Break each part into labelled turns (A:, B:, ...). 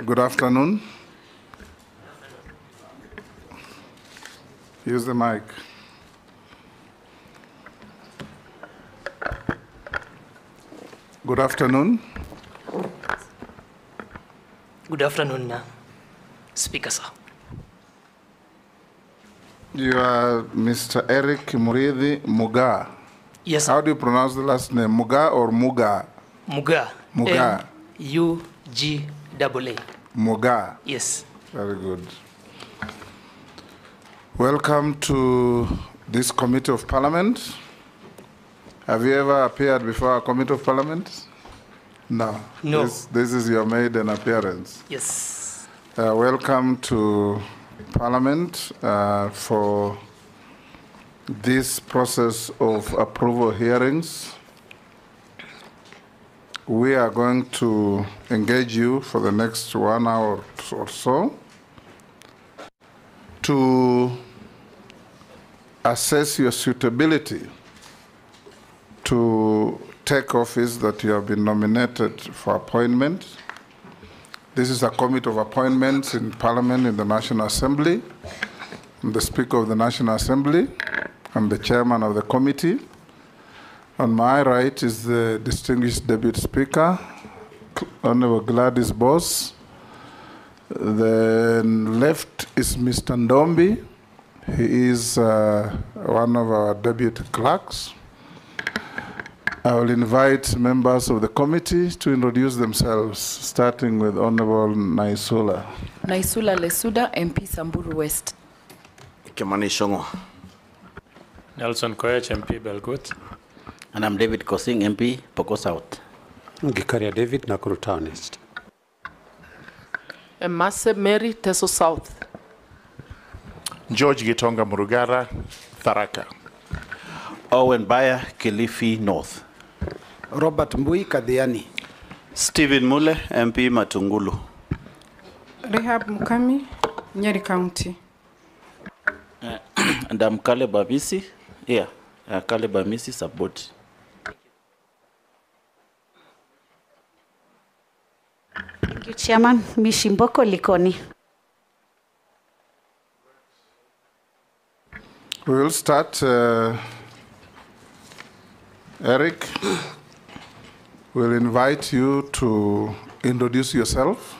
A: Good afternoon. Use the mic. Good afternoon.
B: Good afternoon, Speaker, sir.
A: You are Mr. Eric Murithi Muga.
B: Yes, sir.
A: How do you pronounce the last name? Muga or Muga?
B: Muga.
A: Muga.
B: M-U-G-A-A.
A: Muga.
B: Yes.
A: Very good. Welcome to this Committee of Parliament. Have you ever appeared before a Committee of Parliament? No.
B: No.
A: This is your maiden appearance.
B: Yes.
A: Welcome to Parliament for this process of approval hearings. We are going to engage you for the next 1 hour or so to assess your suitability to take office that you have been nominated for appointment. This is a committee of appointments in Parliament in the National Assembly. I'm the Speaker of the National Assembly. I'm the Chairman of the committee. On my right is the distinguished Deputy Speaker, Honorable Gladys Boss. The left is Mr. Ndombi. He is one of our deputy clerks. I will invite members of the committee to introduce themselves, starting with Honorable Naisula.
C: Naisula Lesuda, MP Samburu West.
D: Kimani Shongo.
E: Nelson Koech, MP Belgut.
D: And I'm David Kosing, MP Poko South.
F: Gikaria David, Nakuru Town East.
G: Mase Mary, Teso South.
H: George Gitonga Murugara, Tharaka.
D: Owen Bayer, Kilifi North.
I: Robert Mbui, Kadhiani.
J: Stephen Mule, MP Matungulu.
K: Rehab Mukami, Nyeri County.
J: And I'm Caleb Amisi, Caleb Amisi, Sabot.
L: Thank you, Chairman. Mishimboko Likoni.
A: We will start. Eric, we'll invite you to introduce yourself.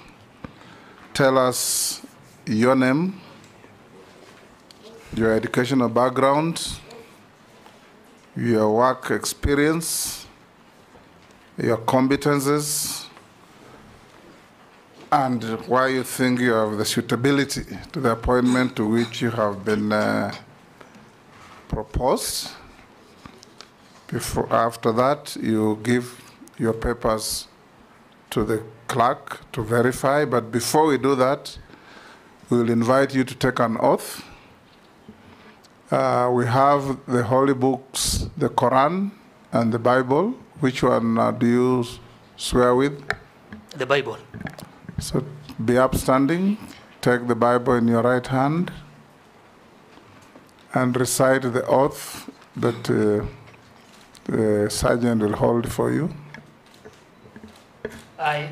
A: Tell us your name, your educational background, your work experience, your competences, and why you think you have the suitability to the appointment to which you have been proposed. After that, you give your papers to the clerk to verify. But before we do that, we will invite you to take an oath. We have the holy books, the Quran and the Bible. Which one do you swear with?
B: The Bible.
A: So be upstanding. Take the Bible in your right hand and recite the oath that the sergeant will hold for you.
B: I,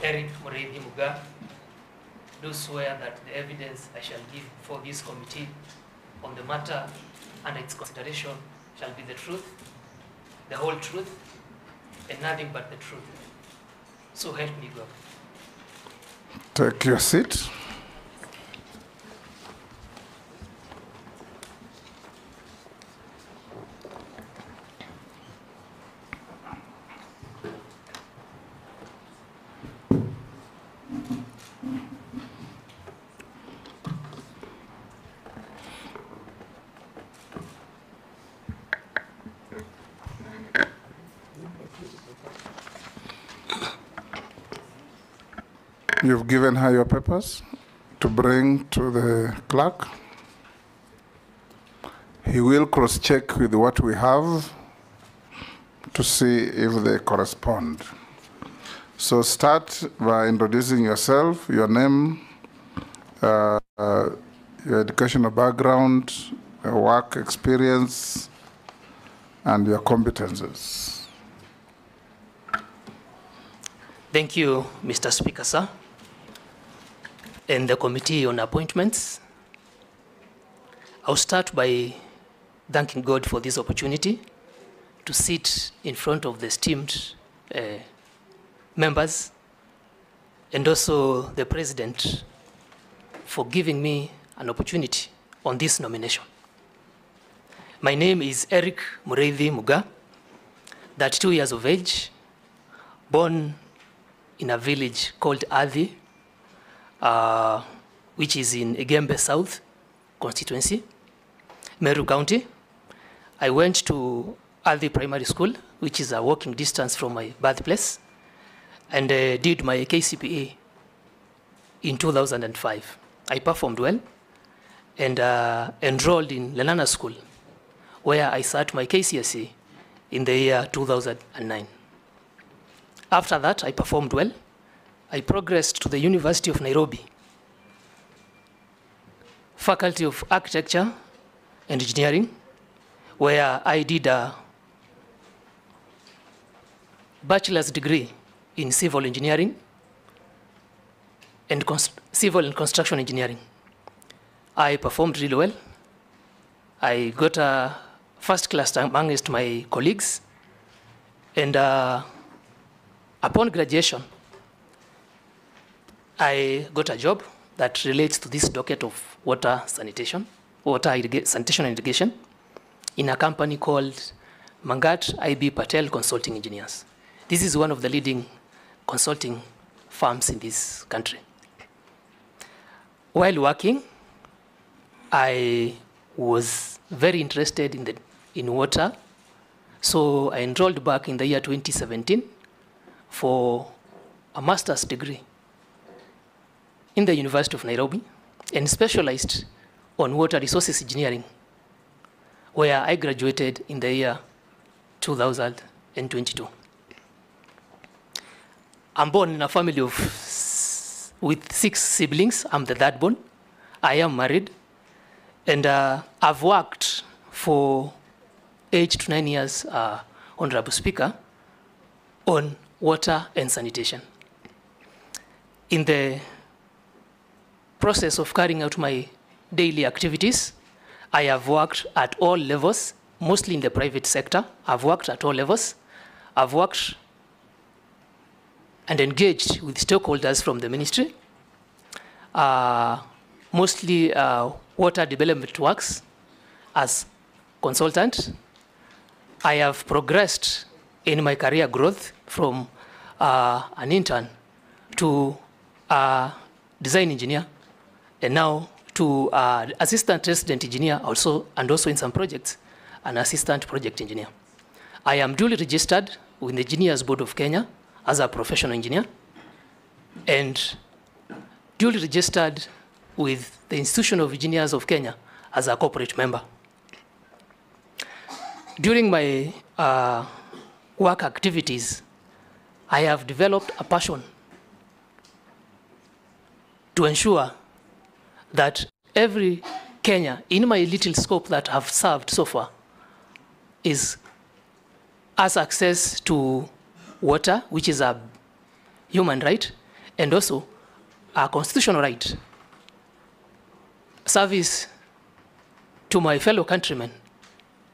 B: Eric Murithi Muga, do swear that the evidence I shall give before this committee on the matter and its consideration shall be the truth, the whole truth, and nothing but the truth. So help me God.
A: Take your seat. You've given her your papers to bring to the clerk. He will cross-check with what we have to see if they correspond. So start by introducing yourself, your name, your educational background, your work experience, and your competences.
B: Thank you, Mr. Speaker, sir, and the Committee on Appointments. I'll start by thanking God for this opportunity to sit in front of the esteemed members, and also the President for giving me an opportunity on this nomination. My name is Eric Mureithi Muga, 32 years of age, born in a village called Athi, which is in Igembe South constituency, Meru County. I went to Athi Primary School, which is a walking distance from my birthplace, and did my KCPE in 2005. I performed well and enrolled in Lenana School, where I sat my KCSE in the year 2009. After that, I performed well. I progressed to the University of Nairobi, Faculty of Architecture and Engineering, where I did a bachelor's degree in civil engineering and civil and construction engineering. I performed really well. I got a first class amongst my colleagues, and upon graduation, I got a job that relates to this docket of sanitation and irrigation in a company called Mangat IB Patel Consulting Engineers. This is one of the leading consulting firms in this country. While working, I was very interested in water, so I enrolled back in the year 2017 for a master's degree in the University of Nairobi and specialized on water resources engineering, where I graduated in the year 2022. I'm born in a family with 6 siblings. I'm the third born. I am married, and I've worked for 8 to 9 years, Honorable Speaker, on water and sanitation. In the process of carrying out my daily activities, I have worked at all levels, mostly in the private sector. I've worked at all levels. I've worked and engaged with stakeholders from the ministry, mostly water development works as consultant. I have progressed in my career growth from an intern to a design engineer, and now to assistant resident engineer also, and also in some projects, an assistant project engineer. I am duly registered with the Engineers Board of Kenya as a professional engineer, and duly registered with the Institution of Engineers of Kenya as a corporate member. During my work activities, I have developed a passion to ensure that every Kenya, in my little scope that I've served so far, has access to water, which is a human right, and also a constitutional right. Service to my fellow countrymen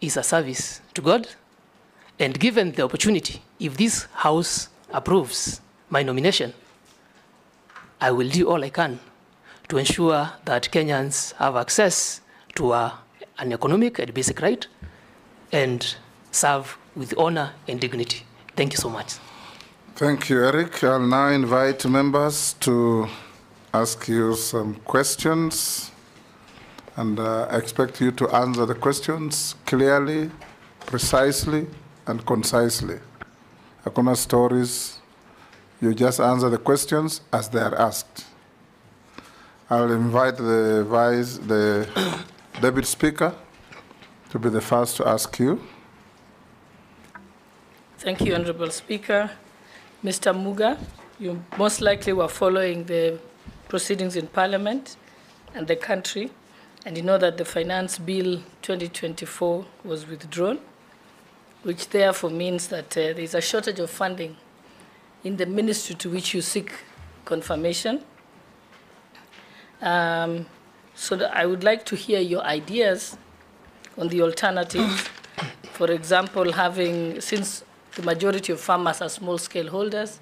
B: is a service to God, and given the opportunity, if this House approves my nomination, I will do all I can to ensure that Kenyans have access to an economic and basic right and serve with honor and dignity. Thank you so much.
A: Thank you, Eric. I'll now invite members to ask you some questions, and I expect you to answer the questions clearly, precisely, and concisely. Hakuna stories. You just answer the questions as they are asked. I'll invite the Deputy Speaker to be the first to ask you.
G: Thank you, Honorable Speaker. Mr. Muga, you most likely were following the proceedings in Parliament and the country, and you know that the Finance Bill 2024 was withdrawn, which therefore means that there is a shortage of funding in the ministry to which you seek confirmation. So that I would like to hear your ideas on the alternatives. For example, since the majority of farmers are small-scale holders,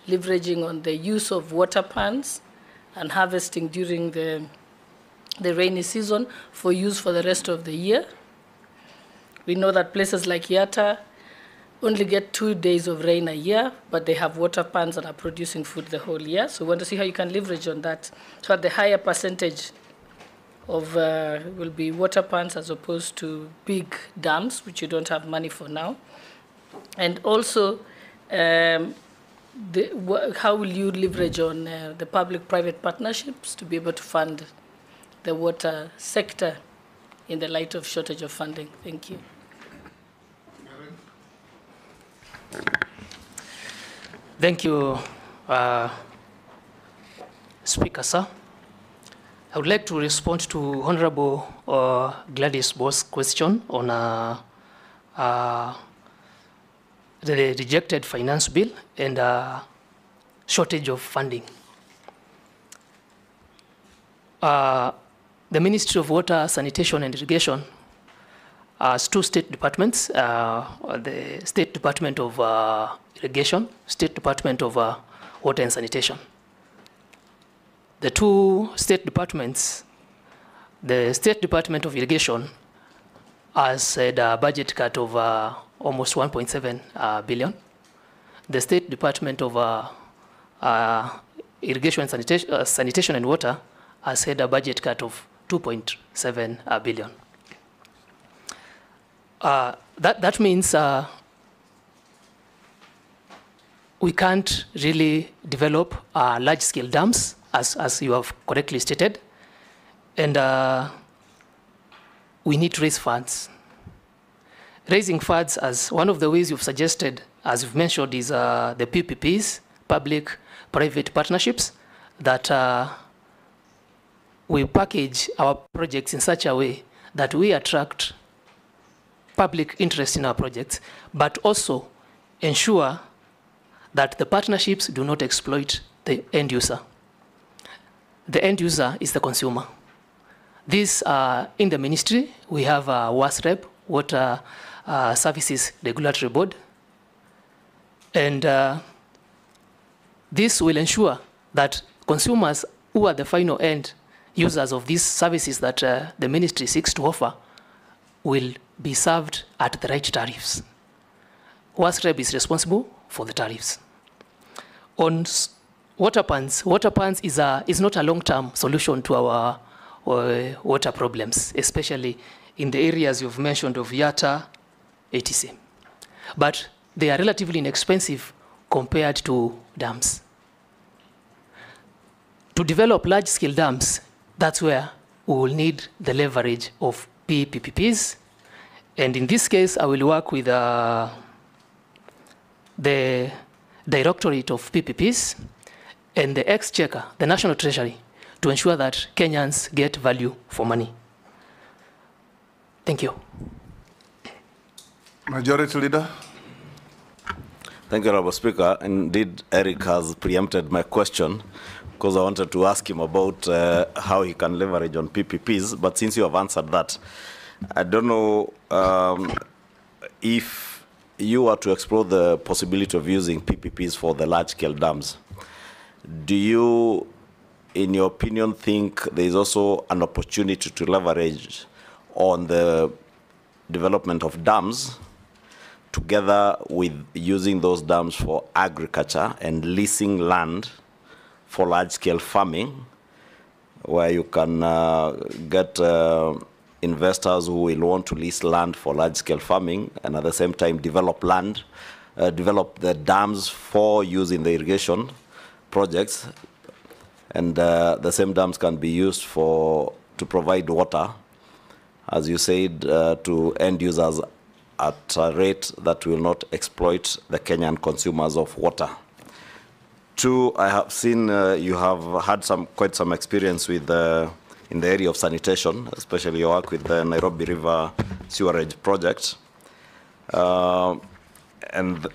G: leveraging on the use of water pans and harvesting during the rainy season for use for the rest of the year. We know that places like Yatta only get 2 days of rain a year, but they have water pans and are producing food the whole year. So we want to see how you can leverage on that. So that the higher percentage of will be water pans as opposed to big dams, which you don't have money for now. And also, how will you leverage on the public-private partnerships to be able to fund the water sector in the light of shortage of funding? Thank you.
B: Thank you, Speaker, sir. I would like to respond to Honorable Gladys Boss' question on the rejected finance bill and shortage of funding. The Ministry of Water, Sanitation and Irrigation has 2 state departments, the State Department of Irrigation, State Department of Water and Sanitation. The 2 state departments, the State Department of Irrigation has had a budget cut of almost 1.7 billion. The State Department of Irrigation and Sanitation and Water has had a budget cut of 2.7 billion. That means we can't really develop large-scale dams, as you have correctly stated, and we need to raise funds. Raising funds, as one of the ways you've suggested, as you've mentioned, is the PPPs, public-private partnerships, that we package our projects in such a way that we attract public interest in our projects, but also ensure that the partnerships do not exploit the end user. The end user is the consumer. This, in the ministry, we have WASREB, Water Services Regulatory Board, and this will ensure that consumers who are the final end users of these services that the ministry seeks to offer will be served at the right tariffs. WASREB is responsible for the tariffs. On water pans is not a long-term solution to our water problems, especially in the areas you've mentioned of Yatta, etc. But they are relatively inexpensive compared to dams. To develop large-scale dams, that's where we will need the leverage of PPPs. And in this case, I will work with the Directorate of PPPs and the Exchequer, the National Treasury, to ensure that Kenyans get value for money. Thank you.
A: Majority Leader.
D: Thank you, Honorable Speaker. Indeed, Eric has preempted my question because I wanted to ask him about how he can leverage on PPPs, but since you have answered that, I don't know if you were to explore the possibility of using PPPs for the large-scale dams. Do you, in your opinion, think there is also an opportunity to leverage on the development of dams together with using those dams for agriculture and leasing land for large-scale farming, where you can get investors who will want to lease land for large-scale farming and at the same time develop land, develop the dams for use in the irrigation projects, and the same dams can be used to provide water, as you said, to end users at a rate that will not exploit the Kenyan consumers of water. Two, I have seen you have had quite some experience with in the area of sanitation, especially your work with the Nairobi River Sewerage Project. and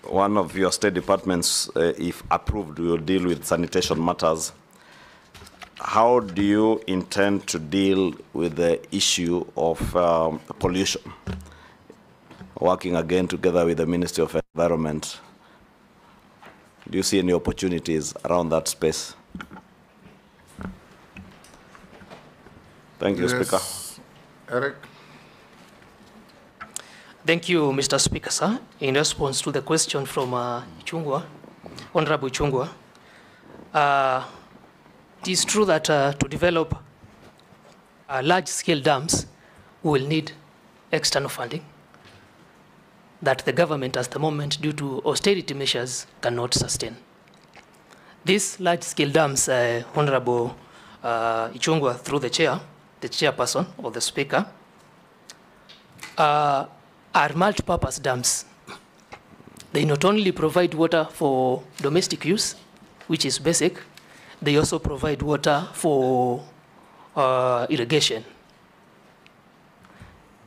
D: one of your state departments, if approved, will deal with sanitation matters. How do you intend to deal with the issue of pollution? Working again together with the Ministry of Environment. Do you see any opportunities around that space? Thank you,
A: Yes.
D: Speaker.
A: Eric?
B: Thank you, Mr. Speaker, sir. In response to the question from Ichung'wah, Honorable Ichung'wah, it is true that to develop large-scale dams, we will need external funding that the government, at the moment, due to austerity measures, cannot sustain. These large-scale dams, Honorable Ichung'wah, through the chairperson or the speaker, are multi-purpose dams. They not only provide water for domestic use, which is basic, they also provide water for irrigation.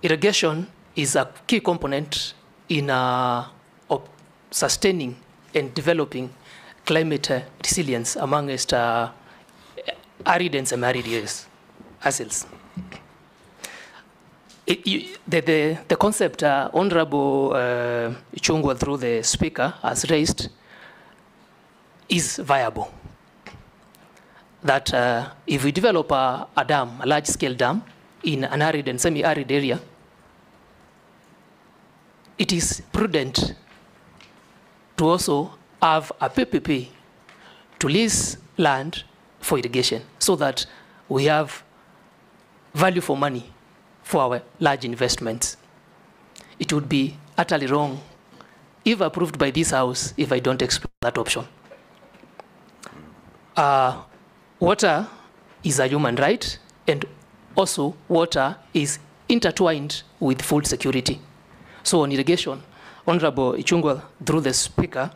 B: Irrigation is a key component in of sustaining and developing climate resilience amongst arid and semi-arid areas. The concept Honorable Ichung'wah, through the speaker, has raised is viable. That if we develop a dam, a large-scale dam, in an arid and semi-arid area, it is prudent to also have a PPP to lease land for irrigation so that we have value for money for our large investments. It would be utterly wrong, if approved by this House, if I don't explore that option. Water is a human right, and also water is intertwined with food security. So on irrigation, Honorable Ichung'wah, through the speaker,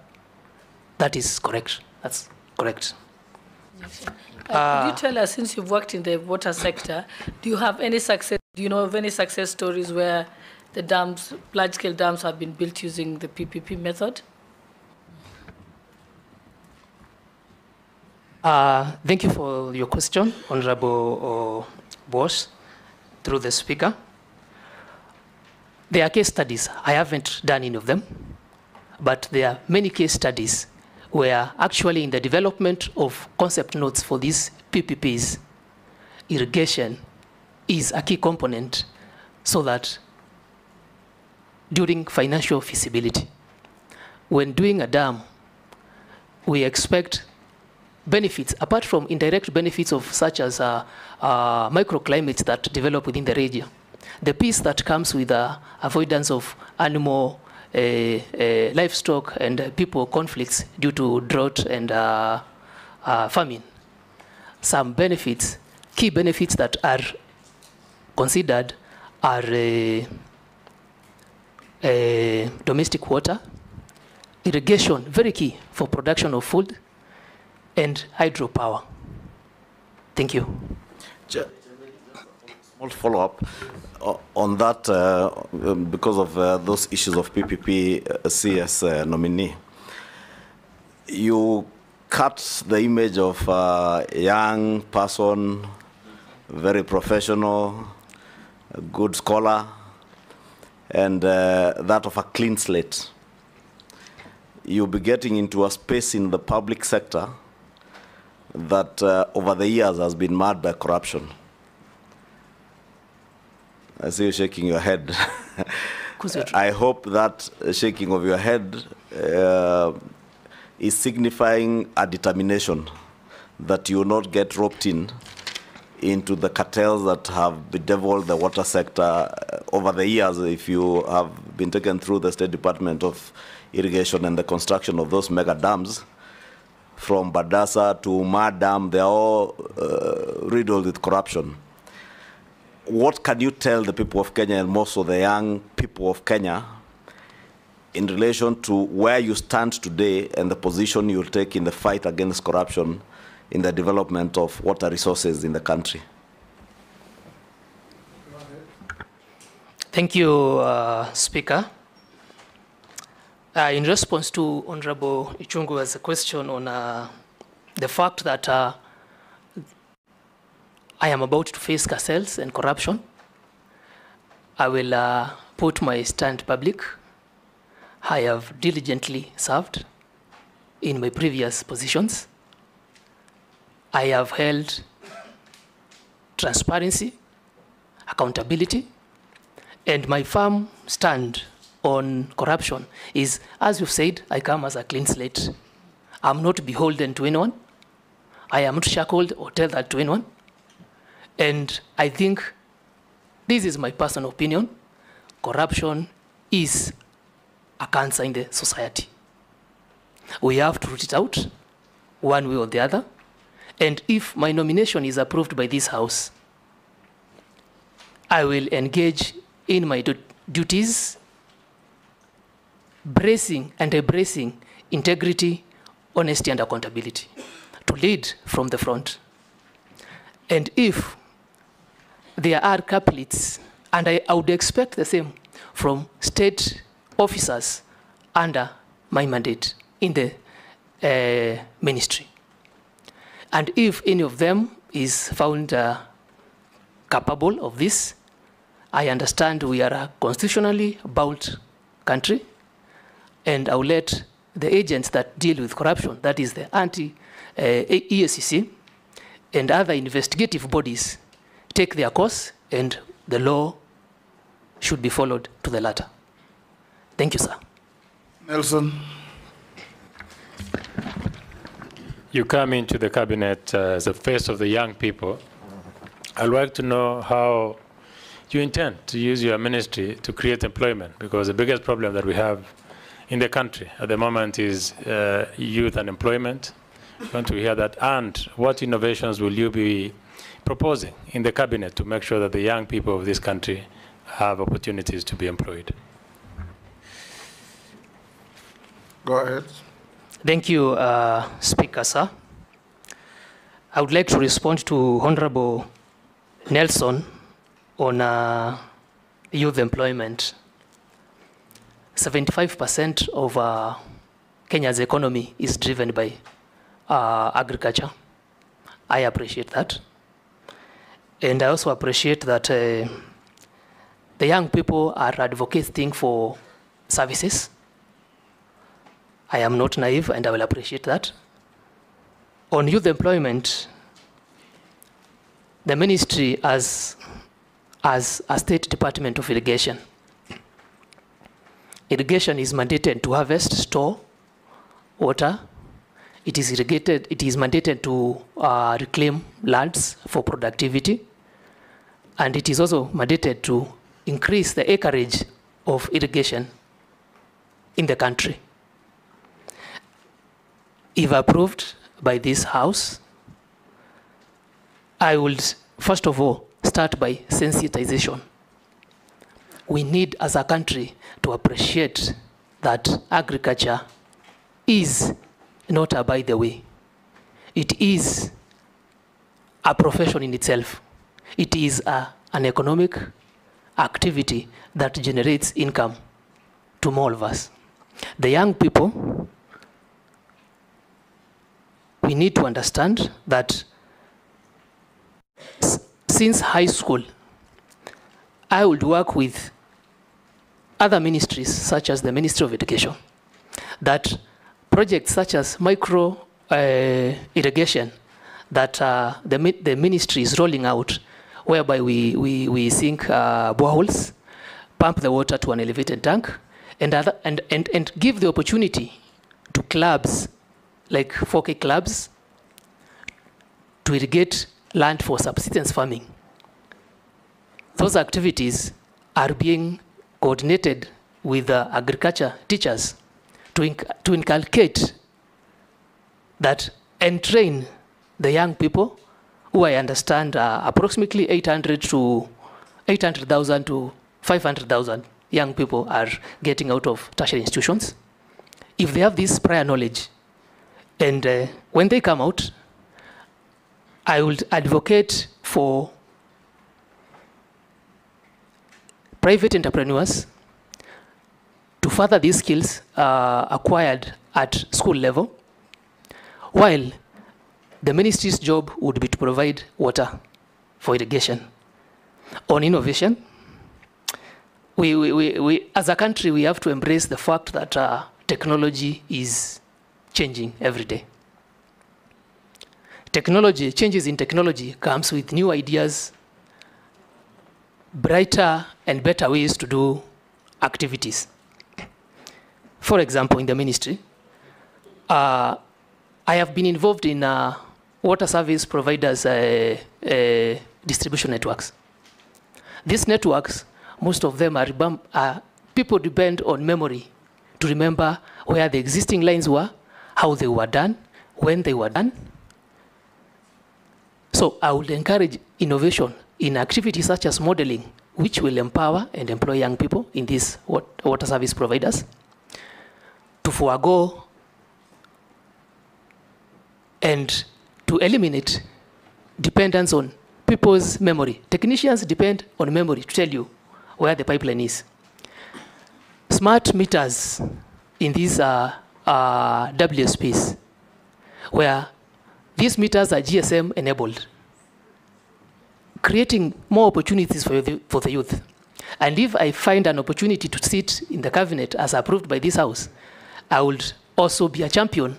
B: that is correct. That's correct.
G: Could you tell us, since you've worked in the water sector, do you have any success? Do you know of any success stories where the dams, large-scale dams, have been built using the PPP method?
B: Thank you for your question, Honorable Boss, through the speaker. There are case studies. I haven't done any of them, but there are many case studies where actually in the development of concept notes for these PPPs, irrigation is a key component so that during financial feasibility, when doing a dam, we expect benefits, apart from indirect benefits of such as microclimates that develop within the region. The piece that comes with avoidance of animal, livestock, and people conflicts due to drought and famine. Some benefits, key benefits that are considered are domestic water, irrigation, very key for production of food, and hydropower. Thank you.
D: Small follow-up on that, because of those issues of PPP CS nominee. You cut the image of a young person, very professional, a good scholar, and that of a clean slate. You'll be getting into a space in the public sector that over the years has been marred by corruption. I see you shaking your head. I hope that shaking of your head is signifying a determination that you will not get roped into the cartels that have bedeviled the water sector over the years. If you have been taken through the State Department of Irrigation and the construction of those mega dams, from Badasa to Ma Dam, they are all riddled with corruption. What can you tell the people of Kenya, and more so the young people of Kenya, in relation to where you stand today and the position you will take in the fight against corruption in the development of water resources in the country?
B: Thank you, Speaker. In response to Honorable Ichungu's question on the fact that I am about to face carcels and corruption, I will put my stand public. I have diligently served in my previous positions. I have held transparency, accountability, and my firm stand on corruption is, as you've said, I come as a clean slate. I'm not beholden to anyone. I am not shackled or tell that to anyone. And I think this is my personal opinion. Corruption is a cancer in the society. We have to root it out one way or the other. And if my nomination is approved by this House, I will engage in my duties, bracing and embracing integrity, honesty, and accountability to lead from the front. And if there are couplets, and I would expect the same from state officers under my mandate in the ministry. And if any of them is found capable of this, I understand we are a constitutionally bound country, and I will let the agents that deal with corruption, that is the EACC and other investigative bodies, take their course, and the law should be followed to the letter. Thank you, sir.
A: Nelson.
E: You come into the cabinet as the face of the young people. I'd like to know how you intend to use your ministry to create employment, because the biggest problem that we have in the country at the moment is youth unemployment. I want to hear that. And what innovations will you be proposing in the cabinet to make sure that the young people of this country have opportunities to be employed?
A: Go ahead.
B: Thank you, Speaker, sir. I would like to respond to Honorable Nelson on youth employment. 75% of Kenya's economy is driven by agriculture. I appreciate that. And I also appreciate that the young people are advocating for services. I am not naive, and I will appreciate that. On youth employment, the ministry as a State Department of Irrigation. Irrigation is mandated to harvest, store water. It is mandated to reclaim lands for productivity. And it is also mandated to increase the acreage of irrigation in the country. If approved by this House, I will first of all start by sensitization. We need, as a country, to appreciate that agriculture is not a by the way. It is a profession in itself. It is an economic activity that generates income to all of us. The young people, we need to understand that since high school, I would work with other ministries, such as the Ministry of Education, that projects such as micro irrigation that the ministry is rolling out, whereby we sink boreholes, pump the water to an elevated tank, and give the opportunity to clubs, like 4K clubs, to irrigate land for subsistence farming. Those activities are being coordinated with agriculture teachers to inculcate that and train the young people, who I understand approximately 800,000 to 500,000 young people are getting out of tertiary institutions. If they have this prior knowledge, and when they come out, I will advocate for private entrepreneurs to further these skills acquired at school level, while the ministry's job would be to provide water for irrigation. On innovation, we as a country, we have to embrace the fact that technology is changing every day. Technology, changes in technology comes with new ideas, brighter and better ways to do activities. For example, in the ministry, I have been involved in water service providers distribution networks. These networks, most of them are people depend on memory to remember where the existing lines were, how they were done, when they were done. So I would encourage innovation in activities such as modeling, which will empower and employ young people in these water service providers, to forego and to eliminate dependence on people's memory. Technicians depend on memory to tell you where the pipeline is. Smart meters in these WSPs, where these meters are GSM enabled, creating more opportunities for the youth. And if I find an opportunity to sit in the cabinet as approved by this house, I would also be a champion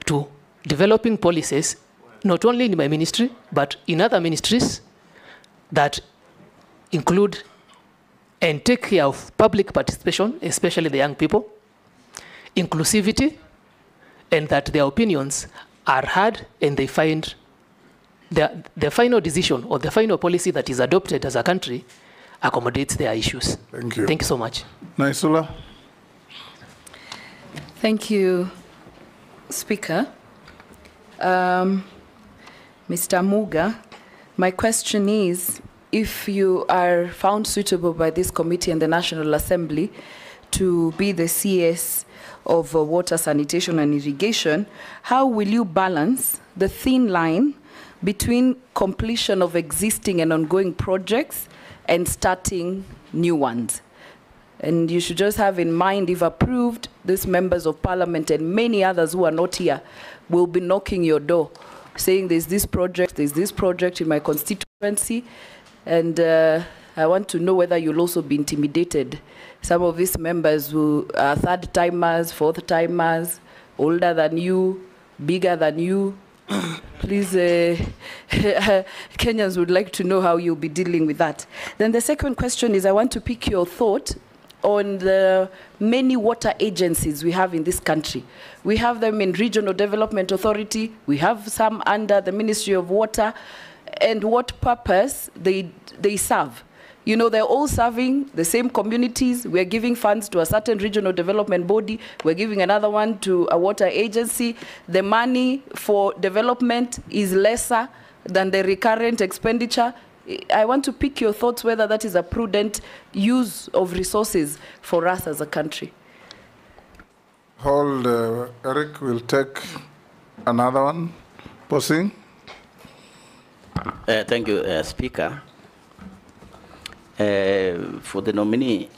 B: to developing policies, not only in my ministry, but in other ministries that include and take care of public participation, especially the young people, inclusivity, and that their opinions are heard and they find the final decision or the final policy that is adopted as a country accommodates their issues.
A: Thank you.
B: Thank you so much.
A: Naisula.
C: Thank you, Speaker. Mr. Muga, my question is, if you are found suitable by this committee and the National Assembly to be the CS of water, sanitation and irrigation, how will you balance the thin line between completion of existing and ongoing projects and starting new ones? And you should just have in mind, if approved, these members of parliament and many others who are not here will be knocking your door, saying there's this project in my constituency, and I want to know whether you'll also be intimidated. Some of these members who are third-timers, fourth-timers, older than you, bigger than you. Please, Kenyans would like to know how you'll be dealing with that. Then the second question is, I want to pick your thought on the many water agencies we have in this country. We have them in Regional Development Authority, we have some under the Ministry of Water, and what purpose they serve. You know, they're all serving the same communities. We're giving funds to a certain regional development body. We're giving another one to a water agency. The money for development is lesser than the recurrent expenditure. I want to pick your thoughts whether that is a prudent use of resources for us as a country.
A: Hold, Eric will take another one. Posing.
J: Thank you, Speaker. For the nominee,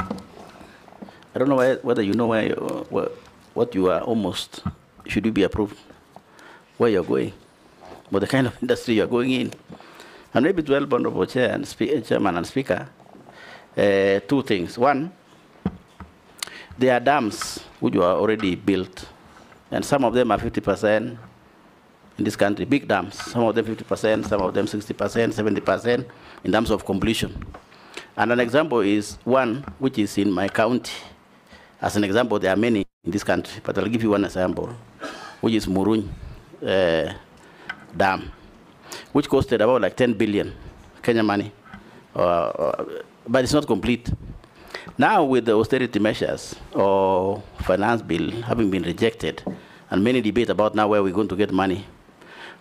J: I don't know whether you know what you are almost, should you be approved, where you're going, but the kind of industry you're going in. And maybe to help Honorable Chair and Chairman and Speaker, two things. One, there are dams which are already built, and some of them are 50% in this country, big dams. Some of them 50%, some of them 60%, 70% in terms of completion. And an example is one which is in my county. As an example, there are many in this country, but I'll give you one example, which is Muruny Dam, which costed about like 10 billion Kenya money, but it's not complete. Now with the austerity measures or finance bill having been rejected, and many debate about now where we're going to get money,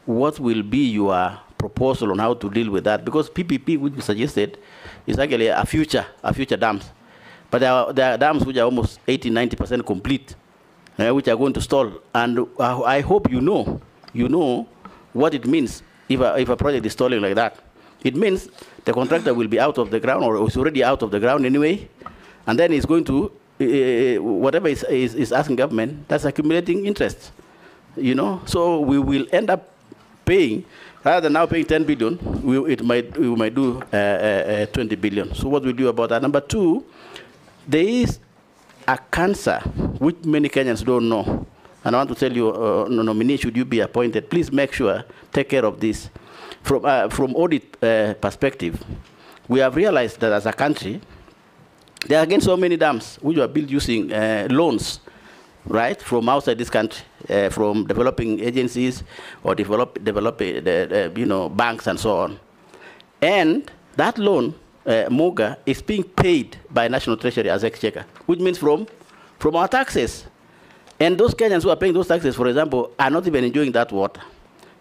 J: what will be your proposal on how to deal with that? Because PPP, which we suggested, is actually a future dams. But there are dams which are almost 80–90% complete, which are going to stall. And I hope you know what it means if a project is stalling like that. It means the contractor will be out of the ground, or is already out of the ground anyway, and then he's going to whatever is asking government, that's accumulating interest. You know, so we will end up paying, rather than now paying 10 billion, we might do 20 billion. So what we do about that? Number two, there is a cancer which many Kenyans don't know. And I want to tell you, nominee, should you be appointed, please make sure, take care of this. From audit perspective, we have realized that as a country, there are again so many dams which were built using loans, right, from outside this country, from developing agencies or developing banks and so on. And that loan, Muga, is being paid by National Treasury as exchequer, which means from our taxes. And those Kenyans who are paying those taxes, for example, are not even enjoying that water.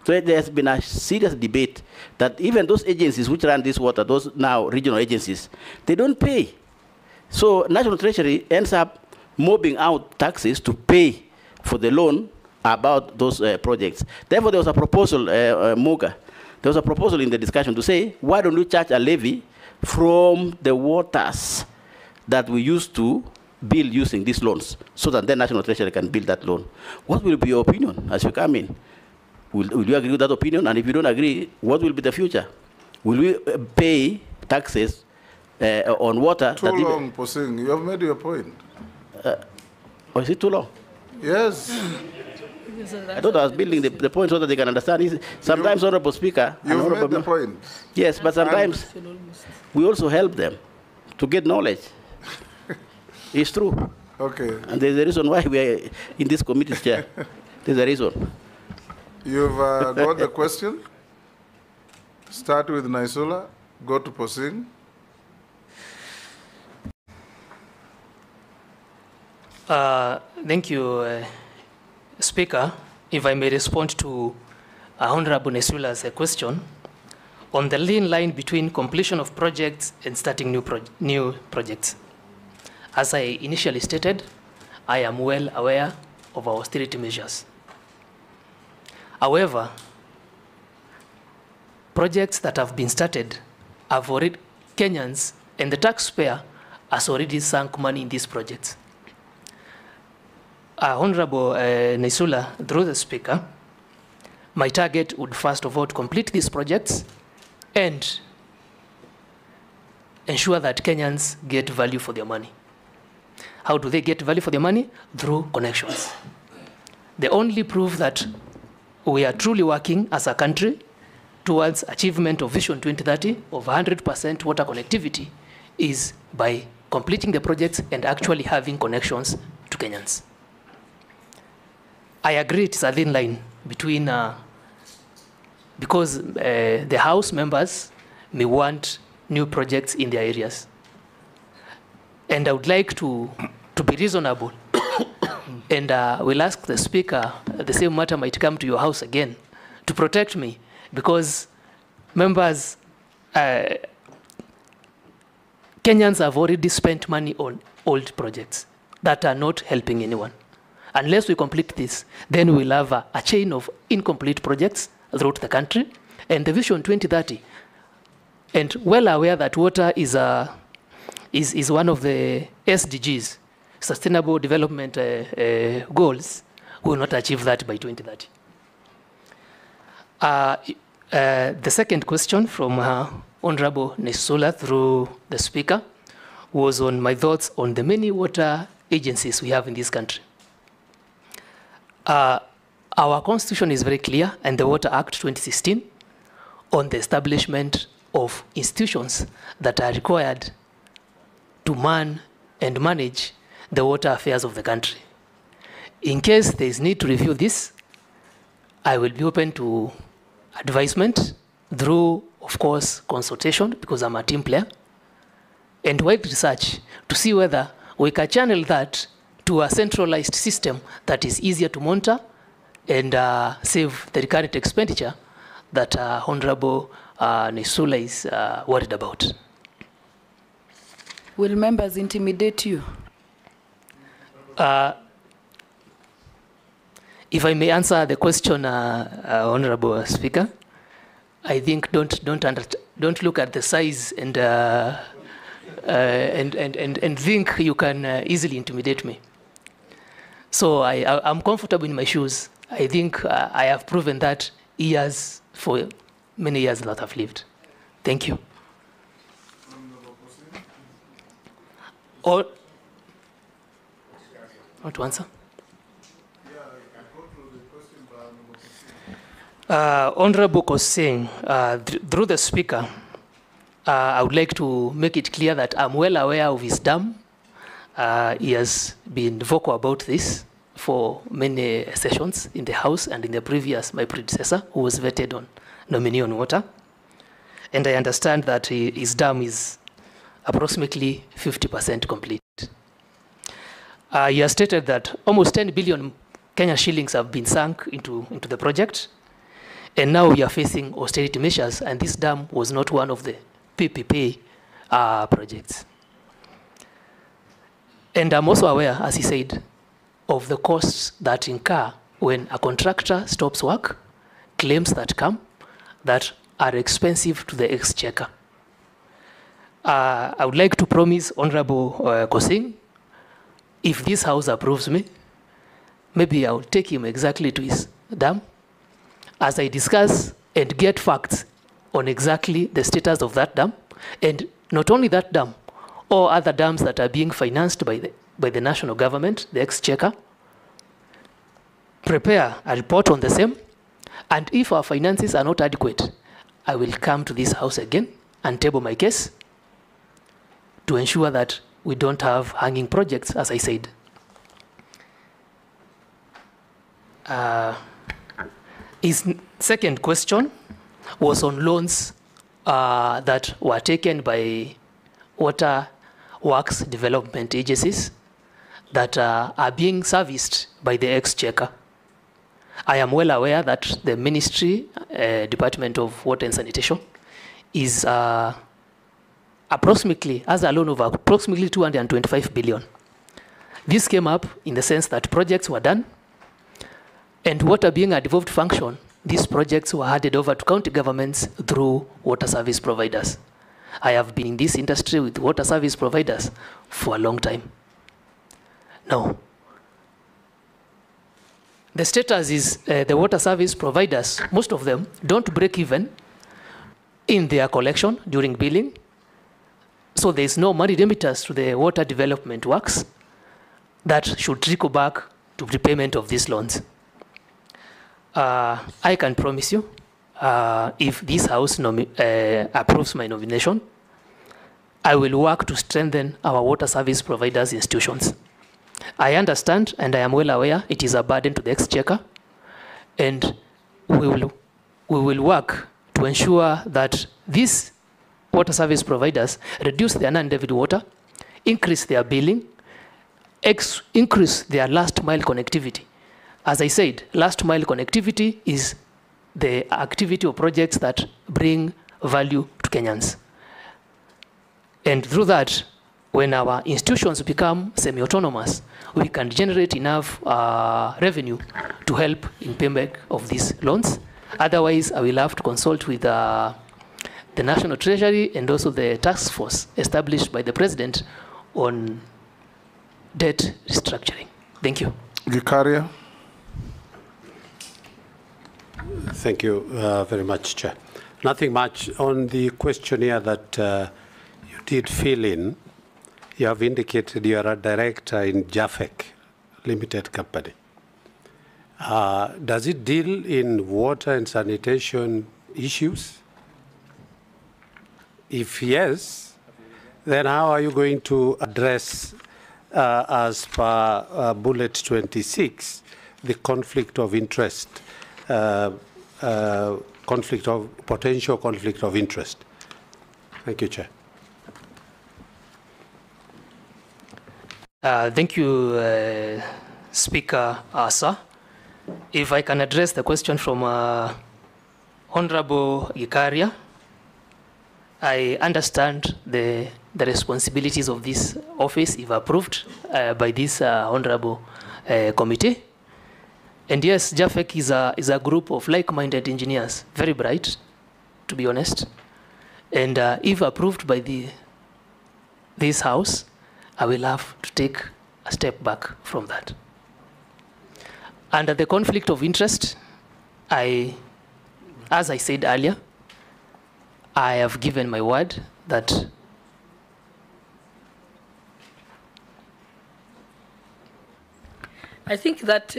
J: So there's been a serious debate that even those agencies which run this water, those now regional agencies, they don't pay. So National Treasury ends up mobbing out taxes to pay for the loan about those projects. Therefore, there was a proposal, Muga, there was a proposal in the discussion to say, why don't we charge a levy from the waters that we used to build using these loans, so that the National Treasury can build that loan. What will be your opinion as you come in? Will you agree with that opinion? And if you don't agree, what will be the future? Will we pay taxes on water?
A: Too long, Posing. You have made your point.
J: Or is it too long?
A: Yes.
J: I thought I was building the point so that they can understand. Sometimes, Honorable Speaker,
A: you've made the point.
J: Yes, but sometimes we also help them to get knowledge. It's true.
A: Okay.
J: And there's a reason why we are in this committee's chair. There's a reason.
A: You've got the question. Start with Naisula, go to Posing.
B: Thank you, Speaker. If I may respond to Honorable Naisula's question, on the lean line between completion of projects and starting new projects. As I initially stated, I am well aware of our austerity measures. However, projects that have been started have already, Kenyans and the taxpayer has already sunk money in these projects. Honorable Naisula, through the Speaker, my target would first of all to complete these projects and ensure that Kenyans get value for their money. How do they get value for their money? Through connections. The only proof that we are truly working as a country towards achievement of Vision 2030 of 100% water connectivity is by completing the projects and actually having connections to Kenyans. I agree it's a thin line between, because the House members may want new projects in their areas. And I would like to be reasonable. And we'll ask the Speaker, the same matter might come to your House again, to protect me, because members, Kenyans have already spent money on old projects that are not helping anyone. Unless we complete this, then we'll have a chain of incomplete projects throughout the country. And the Vision 2030, and well aware that water is one of the SDGs, Sustainable Development Goals, we will not achieve that by 2030. The second question from Honorable Naisula through the Speaker was on my thoughts on the many water agencies we have in this country. Our constitution is very clear, and the Water Act 2016, on the establishment of institutions that are required to man and manage the water affairs of the country. In case there is need to review this, I will be open to advisement through, of course, consultation, because I'm a team player, and wide research to see whether we can channel that to a centralized system that is easier to monitor and save the recurrent expenditure that Honorable Naisula is worried about.
C: Will members intimidate you?
B: If I may answer the question, Honorable Speaker, I think don't look at the size and and think you can easily intimidate me. So I'm comfortable in my shoes. I think I have proven that for many years that I've lived. Thank you. Or, want to answer? Honorable Kosing, through the speaker, I would like to make it clear that I'm well aware of his dam. He has been vocal about this for many sessions in the House and in the previous, my predecessor, who was vetted on nominee on water. And I understand that his dam is approximately 50% complete. He has stated that almost 10 billion Kenya shillings have been sunk into the project. And now we are facing austerity measures, and this dam was not one of the PPP projects. And I'm also aware, as he said, of the costs that incur when a contractor stops work, claims that come, that are expensive to the exchequer. I would like to promise Honorable Kosing, if this House approves me, maybe I'll take him exactly to his dam, as I discuss and get facts on exactly the status of that dam, and not only that dam, or other dams that are being financed by the national government, the exchequer, prepare a report on the same, and if our finances are not adequate, I will come to this House again and table my case to ensure that we don't have hanging projects, as I said. His second question was on loans that were taken by water works development agencies that are being serviced by the exchequer. I am well aware that the Ministry, Department of Water and Sanitation, is approximately, has a loan of approximately 225 billion. This came up in the sense that projects were done, and water being a devolved function, these projects were handed over to county governments through water service providers. I have been in this industry with water service providers for a long time. Now, the status is the water service providers, most of them don't break even in their collection during billing. So there's no money remittance to the water development works that should trickle back to repayment of these loans. I can promise you, if this House approves my nomination, I will work to strengthen our water service providers' institutions. I understand, and I am well aware, it is a burden to the exchequer, and we will work to ensure that these water service providers reduce their non-debit water, increase their billing, increase their last mile connectivity. As I said, last mile connectivity is the activity or projects that bring value to Kenyans. And through that, when our institutions become semi-autonomous, we can generate enough revenue to help in payment of these loans. Otherwise, I will have to consult with the National Treasury and also the task force established by the President on debt restructuring. Thank you.
A: Gikaria.
F: Thank you very much, Chair. Nothing much on the questionnaire that you did fill in. You have indicated you are a director in JAFEC Limited Company. Does it deal in water and sanitation issues? If yes, then how are you going to address, as per bullet 26, the conflict of interest, potential conflict of interest? Thank you, Chair.
B: Thank you, Speaker Asa. If I can address the question from Honorable Gikaria, I understand the responsibilities of this office if approved by this honorable committee. And yes, JAFEC is a group of like-minded engineers, very bright, to be honest. And if approved by the this House, I will have to take a step back from that. Under the conflict of interest, as I said earlier, I have given my word that
G: I think that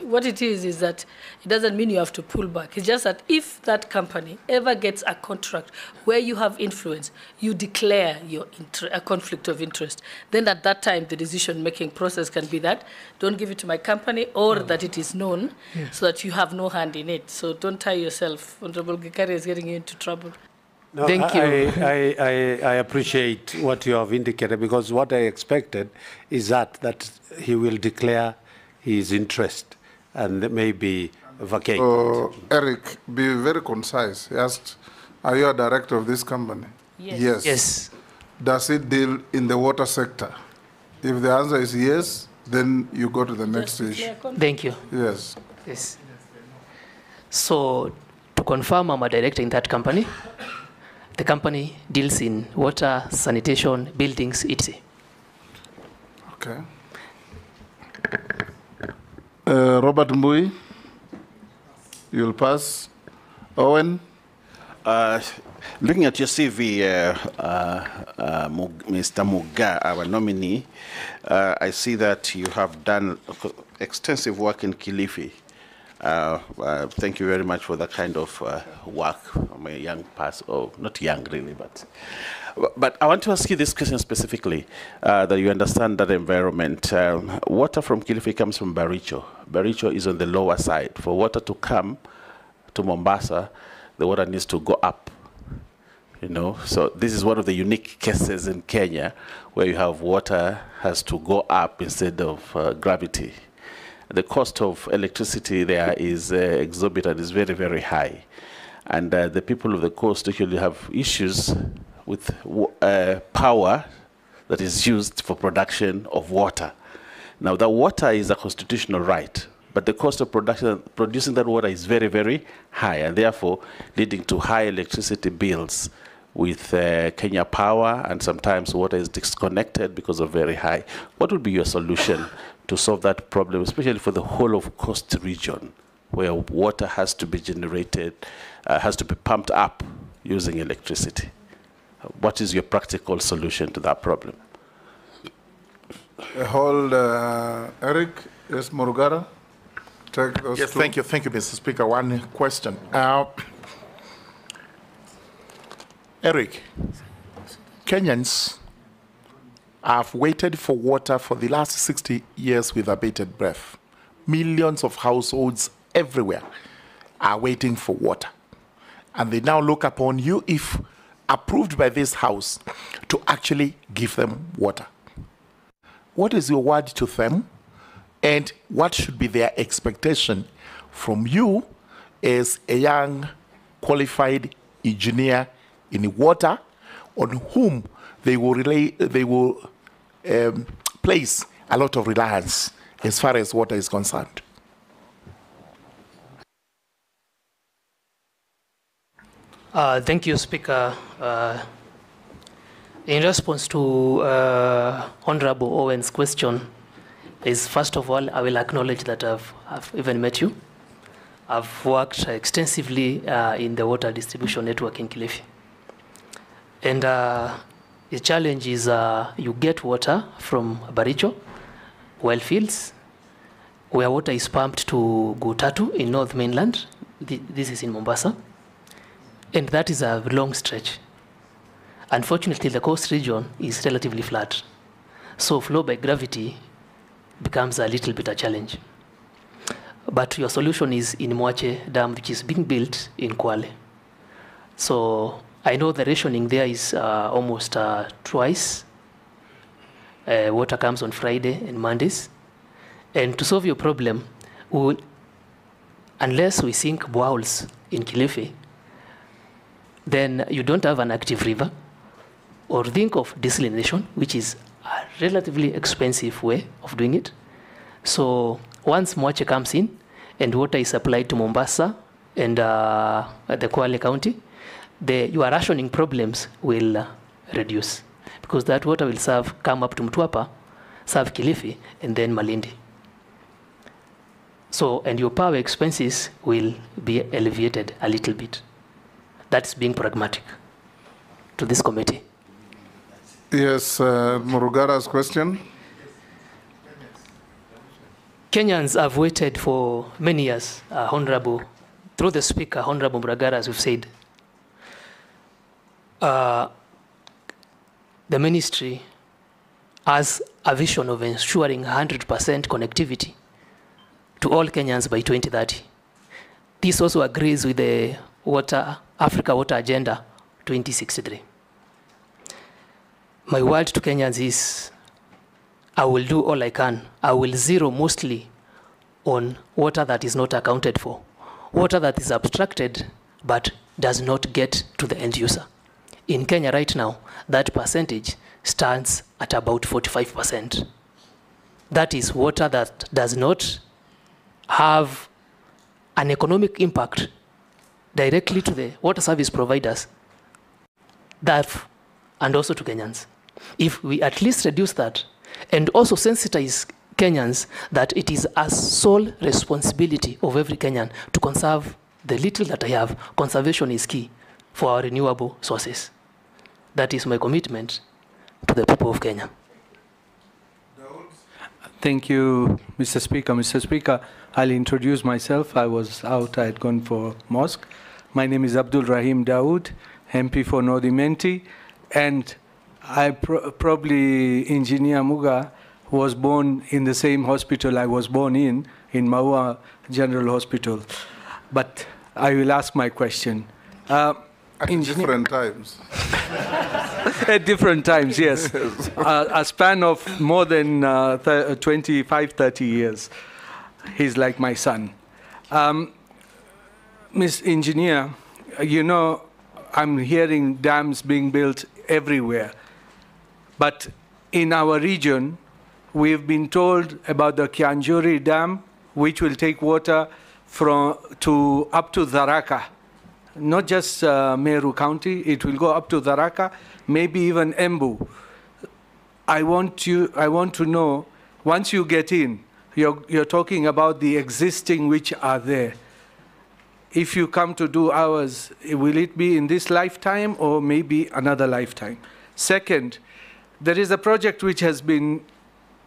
G: what it is that it doesn't mean you have to pull back. It's just that if that company ever gets a contract where you have influence, you declare your a conflict of interest. Then at that time, the decision-making process can be that, don't give it to my company, or that it is known, so that you have no hand in it. So don't tie yourself. Honorable Gikari is getting you into trouble.
F: No,
B: Thank you.
F: I appreciate what you have indicated, because what I expected is that he will declare his interest and maybe vacate.
A: So, Eric, be very concise. He asked, are you a director of this company?
G: Yes.
B: Yes.
A: Does it deal in the water sector? If the answer is yes, then you go to the next issue.
B: Thank you.
A: Yes.
B: Yes. So, to confirm, I'm a director in that company. The company deals in water, sanitation, buildings, etc.
A: Okay. Robert Mbui, you'll pass. Owen?
H: Looking at your CV, Mr. Muga, our nominee, I see that you have done extensive work in Kilifi. Thank you very much for that kind of work. I'm a young person, not young really, but I want to ask you this question specifically, that you understand that environment. Water from Kilifi comes from Baricho. Baricho is on the lower side. For water to come to Mombasa, the water needs to go up. So this is one of the unique cases in Kenya where you have water has to go up instead of gravity. The cost of electricity there is exorbitant, is very, very high. And the people of the coast actually have issues with power that is used for production of water. Now, the water is a constitutional right, but the cost of producing that water is very, very high, and therefore leading to high electricity bills with Kenya Power, and sometimes water is disconnected because of very high. What would be your solution to solve that problem, especially for the whole of coast region, where water has to be generated, has to be pumped up using electricity? What is your practical solution to that problem?
A: Hold, Eric, yes, Murugara. Take those
H: Yes,
A: two.
H: thank you, Mr. Speaker. One question. Eric, Kenyans have waited for water for the last 60 years with abated breath. Millions of households everywhere are waiting for water. And they now look upon you, if approved by this House, to actually give them water. What is your word to them? And what should be their expectation from you as a young, qualified engineer in water, on whom they will place a lot of reliance as far as water is concerned?
B: Thank you, Speaker. In response to Honorable Owen's question, first of all, I will acknowledge that I've even met you. I've worked extensively in the water distribution network in Kilifi. And the challenge is you get water from Baricho, well fields, where water is pumped to Gutatu in North Mainland. This is in Mombasa. And that is a long stretch. Unfortunately, the coast region is relatively flat. So flow by gravity becomes a little bit a challenge. But your solution is in Mwache Dam, which is being built in Kwale. So I know the rationing there is almost twice. Water comes on Friday and Mondays. And to solve your problem, unless we sink boreholes in Kilifi, then you don't have an active river, or think of desalination, which is a relatively expensive way of doing it. So once Mwache comes in and water is supplied to Mombasa and the Kwale County, your rationing problems will reduce. because that water will come up to Mtwapa, serve Kilifi, and then Malindi. So, and your power expenses will be alleviated a little bit. That's being pragmatic to this committee.
A: Yes, Murugara's question.
B: Kenyans have waited for many years, Honorable, through the Speaker, Honorable Murugara, as we've said. The ministry has a vision of ensuring 100% connectivity to all Kenyans by 2030. This also agrees with the Africa Water Agenda 2063. My word to Kenyans is, I will do all I can. I will zero mostly on water that is not accounted for, water that is abstracted but does not get to the end user. In Kenya right now, that percentage stands at about 45%. That is water that does not have an economic impact directly to the water service providers, and also to Kenyans. If we at least reduce that, and also sensitize Kenyans that it is a sole responsibility of every Kenyan to conserve the little that I have. Conservation is key for our renewable sources. That is my commitment to the people of Kenya.
M: Thank you, Mr. Speaker. Mr. Speaker, I'll introduce myself. I was out, I had gone for mosque. My name is Abdul Rahim Dawood, MP for Nominee, and I probably, Engineer Muga was born in the same hospital I was born in Maua General Hospital. But I will ask my question.
A: At different times.
M: At different times, yes. A span of more than 25, 30 years. He's like my son. Ms. Engineer, you know, I'm hearing dams being built everywhere. But in our region, we've been told about the Kianjuri Dam, which will take water up to Tharaka. Not just Meru County, it will go up to Tharaka, maybe even Embu. I want to know, once you get in, you're talking about the existing which are there. If you come to do ours, will it be in this lifetime or maybe another lifetime? Second, there is a project which has been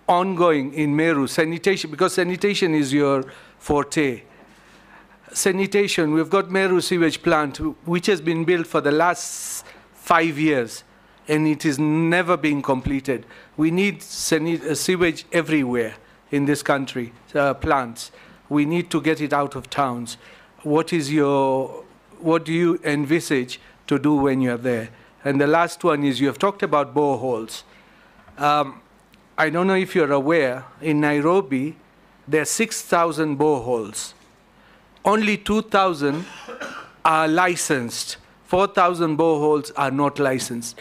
M: ongoing in Meru, sanitation, because sanitation is your forte. Sanitation, we've got Meru sewage plant, which has been built for the last 5 years, and it is never being completed. We need sewage everywhere in this country, plants. We need to get it out of towns. What do you envisage to do when you're there? And the last one is, you have talked about boreholes. I don't know if you're aware, in Nairobi, there are 6,000 boreholes. Only 2,000 are licensed. 4,000 boreholes are not licensed.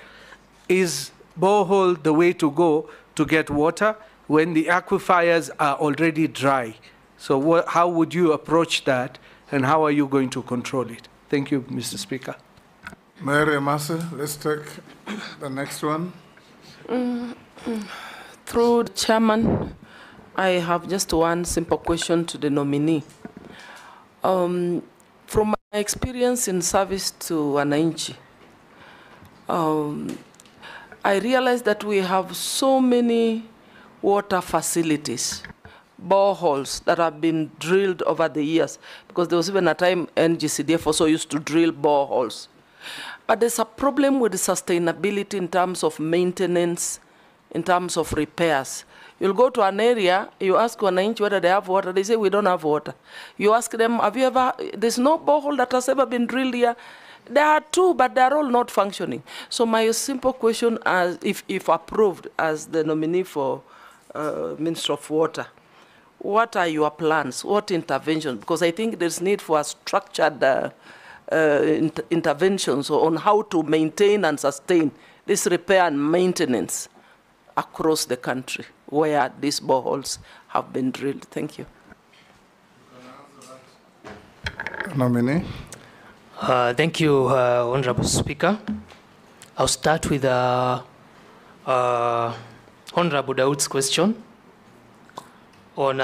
M: Is borehole the way to go to get water when the aquifers are already dry? So how would you approach that, and how are you going to control it? Thank you, Mr. Speaker.
A: Mary Amasa, let's take the next one.
C: Through the chairman, I have just one simple question to the nominee. From my experience in service to wananchi, I realized that we have so many water facilities, boreholes that have been drilled over the years, because there was even a time NGCDF also used to drill boreholes. But there's a problem with the sustainability in terms of maintenance, in terms of repairs. You'll go to an area, you ask wananchi whether they have water, they say we don't have water. You ask them, have you ever, there's no borehole that has ever been drilled here. There are two, but they're all not functioning. So my simple question, as if approved as the nominee for Minister of Water, what are your plans? What interventions? Because I think there's need for a structured interventions on how to maintain and sustain this repair and maintenance across the country where these boreholes have been drilled. Thank you.
A: Nominee.
B: Thank you, Honorable Speaker. I'll start with Honorable Daud's question on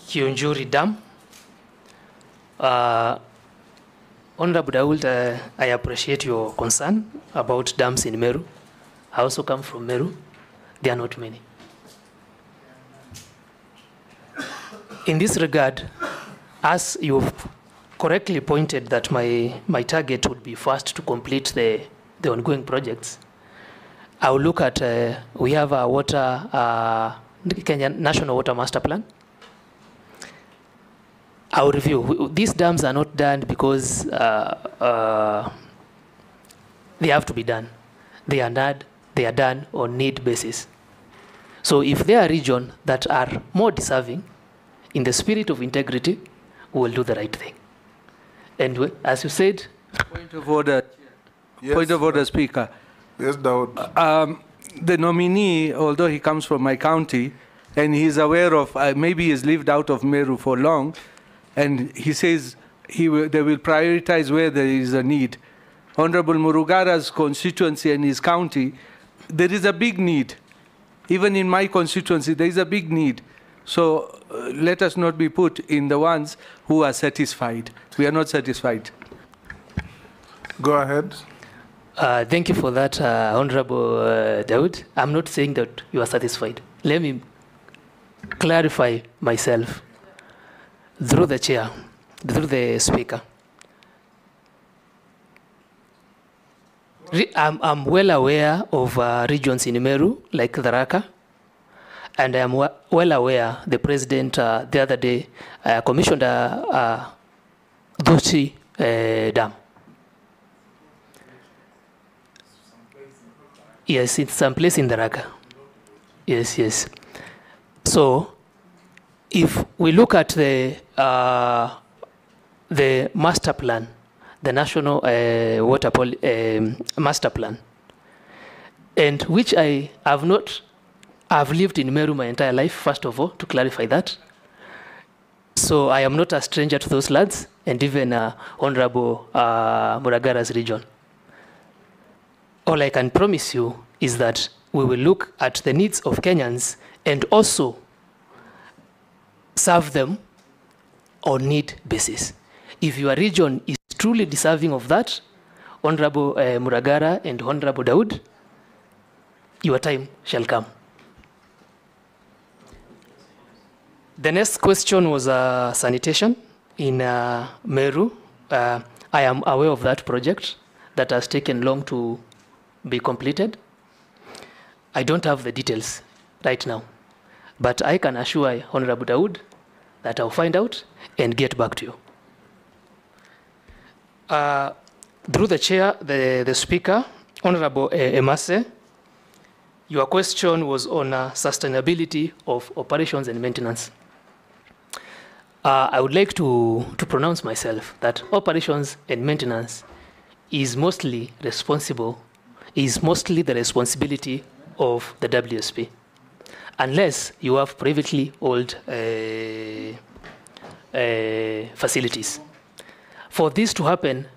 B: Kiunjuri Dam. Honorable Daud, I appreciate your concern about dams in Meru. I also come from Meru. There are not many. In this regard, as you've correctly pointed that my target would be first to complete the ongoing projects, I will look at, we have a Kenya National Water Master Plan. I will review. These dams are not done because they have to be done. They are done on need basis. So if there are regions that are more deserving, in the spirit of integrity, we will do the right thing. And as you said...
M: Point of order. Yes. Point of order, Speaker.
A: Yes, Daud.
M: The nominee, although he comes from my county, and he's aware of, maybe he's lived out of Meru for long, and he says they will prioritize where there is a need. Honorable Murugara's constituency and his county, there is a big need. Even in my constituency, there is a big need. So let us not be put in the ones who are satisfied. We are not satisfied.
A: Go ahead.
B: Thank you for that, Honorable Daud. I'm not saying that you are satisfied. Let me clarify myself through the chair, through the speaker. I'm well aware of regions in Meru, like Tharaka, and I am well aware the president the other day commissioned Dhuchi Dam. Yes, it's someplace in Tharaka. Yes, yes. So, if we look at the master plan, the national water master plan, and which I have not, I've lived in Meru my entire life, first of all, to clarify that. So I am not a stranger to those lands, and even Honorable Muragara's region. All I can promise you is that we will look at the needs of Kenyans and also serve them on need basis. If your region is truly deserving of that, Honorable Muragara and Honorable Daud, your time shall come. The next question was sanitation in Meru. I am aware of that project that has taken long to be completed. I don't have the details right now, but I can assure Honorable Daud that I'll find out and get back to you. Through the chair, the speaker, Honorable Emase, your question was on sustainability of operations and maintenance. I would like to pronounce myself that operations and maintenance is mostly the responsibility of the WSP, unless you have privately owned facilities. For this to happen,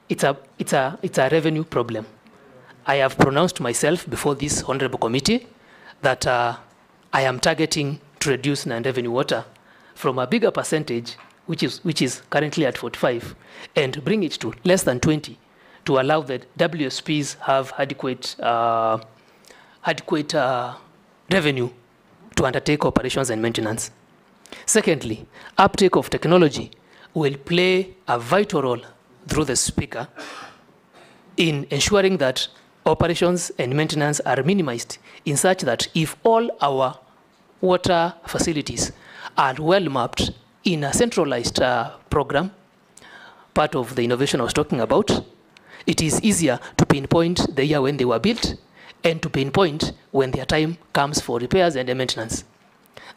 B: it's a revenue problem. I have pronounced myself before this honorable committee that I am targeting to reduce non-revenue water from a bigger percentage, which is currently at 45, and bring it to less than 20, to allow the WSPs have adequate revenue to undertake operations and maintenance. Secondly, uptake of technology will play a vital role through the speaker in ensuring that operations and maintenance are minimized in such that if all our water facilities are well mapped in a centralized program, part of the innovation I was talking about, it is easier to pinpoint the year when they were built and to pinpoint when their time comes for repairs and maintenance.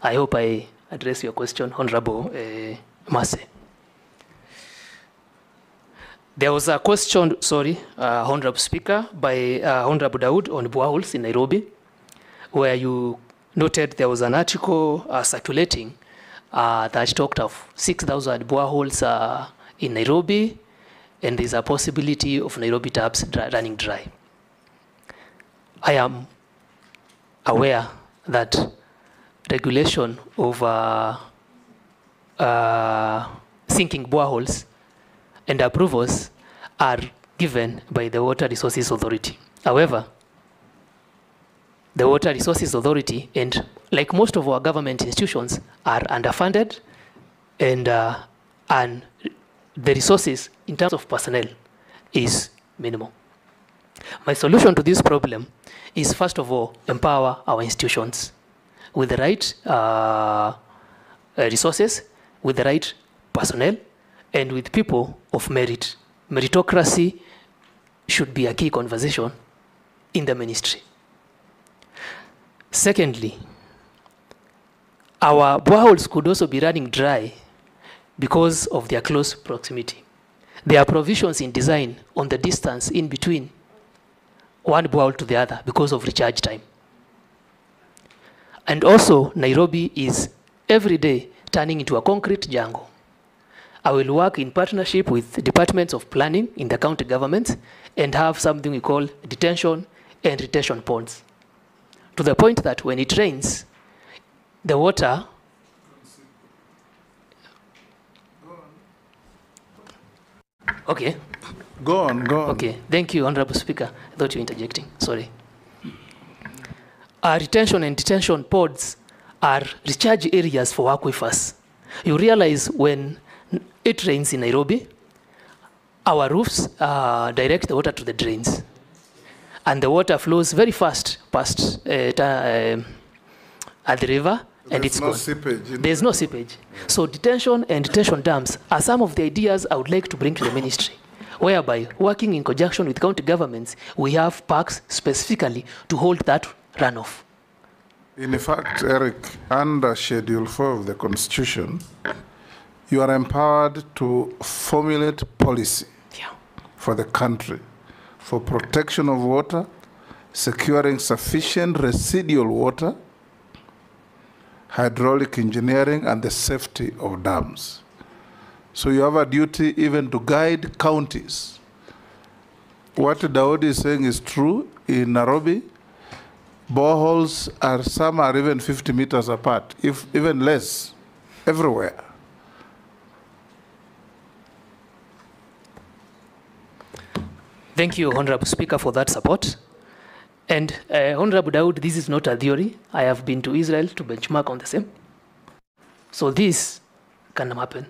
B: I hope I address your question, Honorable Mase. There was a question, Honorable Speaker, by Honorable Daud on boreholes in Nairobi, where you noted there was an article circulating that talked of 6,000 boreholes in Nairobi, and there's a possibility of Nairobi taps running dry. I am aware that regulation of sinking boreholes and approvals are given by the Water Resources Authority. However, the Water Resources Authority, and like most of our government institutions, are underfunded, and the resources in terms of personnel is minimal. My solution to this problem is, first of all, empower our institutions with the right resources, with the right personnel, and with people of merit. Meritocracy should be a key conversation in the ministry. Secondly, our boreholes could also be running dry because of their close proximity. There are provisions in design on the distance in between one borehole to the other because of recharge time. And also, Nairobi is every day turning into a concrete jungle. I will work in partnership with departments of planning in the county government and have something we call detention and retention ponds, to the point that when it rains, the water Okay.
A: Go on.
B: Okay, thank you, Honorable Speaker. I thought you were interjecting, sorry. Retention and detention pods are recharge areas for aquifers. You realize when it rains in Nairobi, our roofs direct the water to the drains. And the water flows very fast past at the river, and it's gone. There's no seepage. So detention and detention dams are some of the ideas I would like to bring to the ministry, whereby, working in conjunction with county governments, we have parks specifically to hold that runoff.
A: In fact, Eric, under Schedule 4 of the Constitution, you are empowered to formulate policy for the country for protection of water, securing sufficient residual water, hydraulic engineering, and the safety of dams. So you have a duty even to guide counties. What Daudi is saying is true. In Nairobi, boreholes some are even 50 meters apart, if even less, everywhere.
B: Thank you, Honorable Speaker, for that support. And Honorable Daud, this is not a theory. I have been to Israel to benchmark on the same. So this can happen.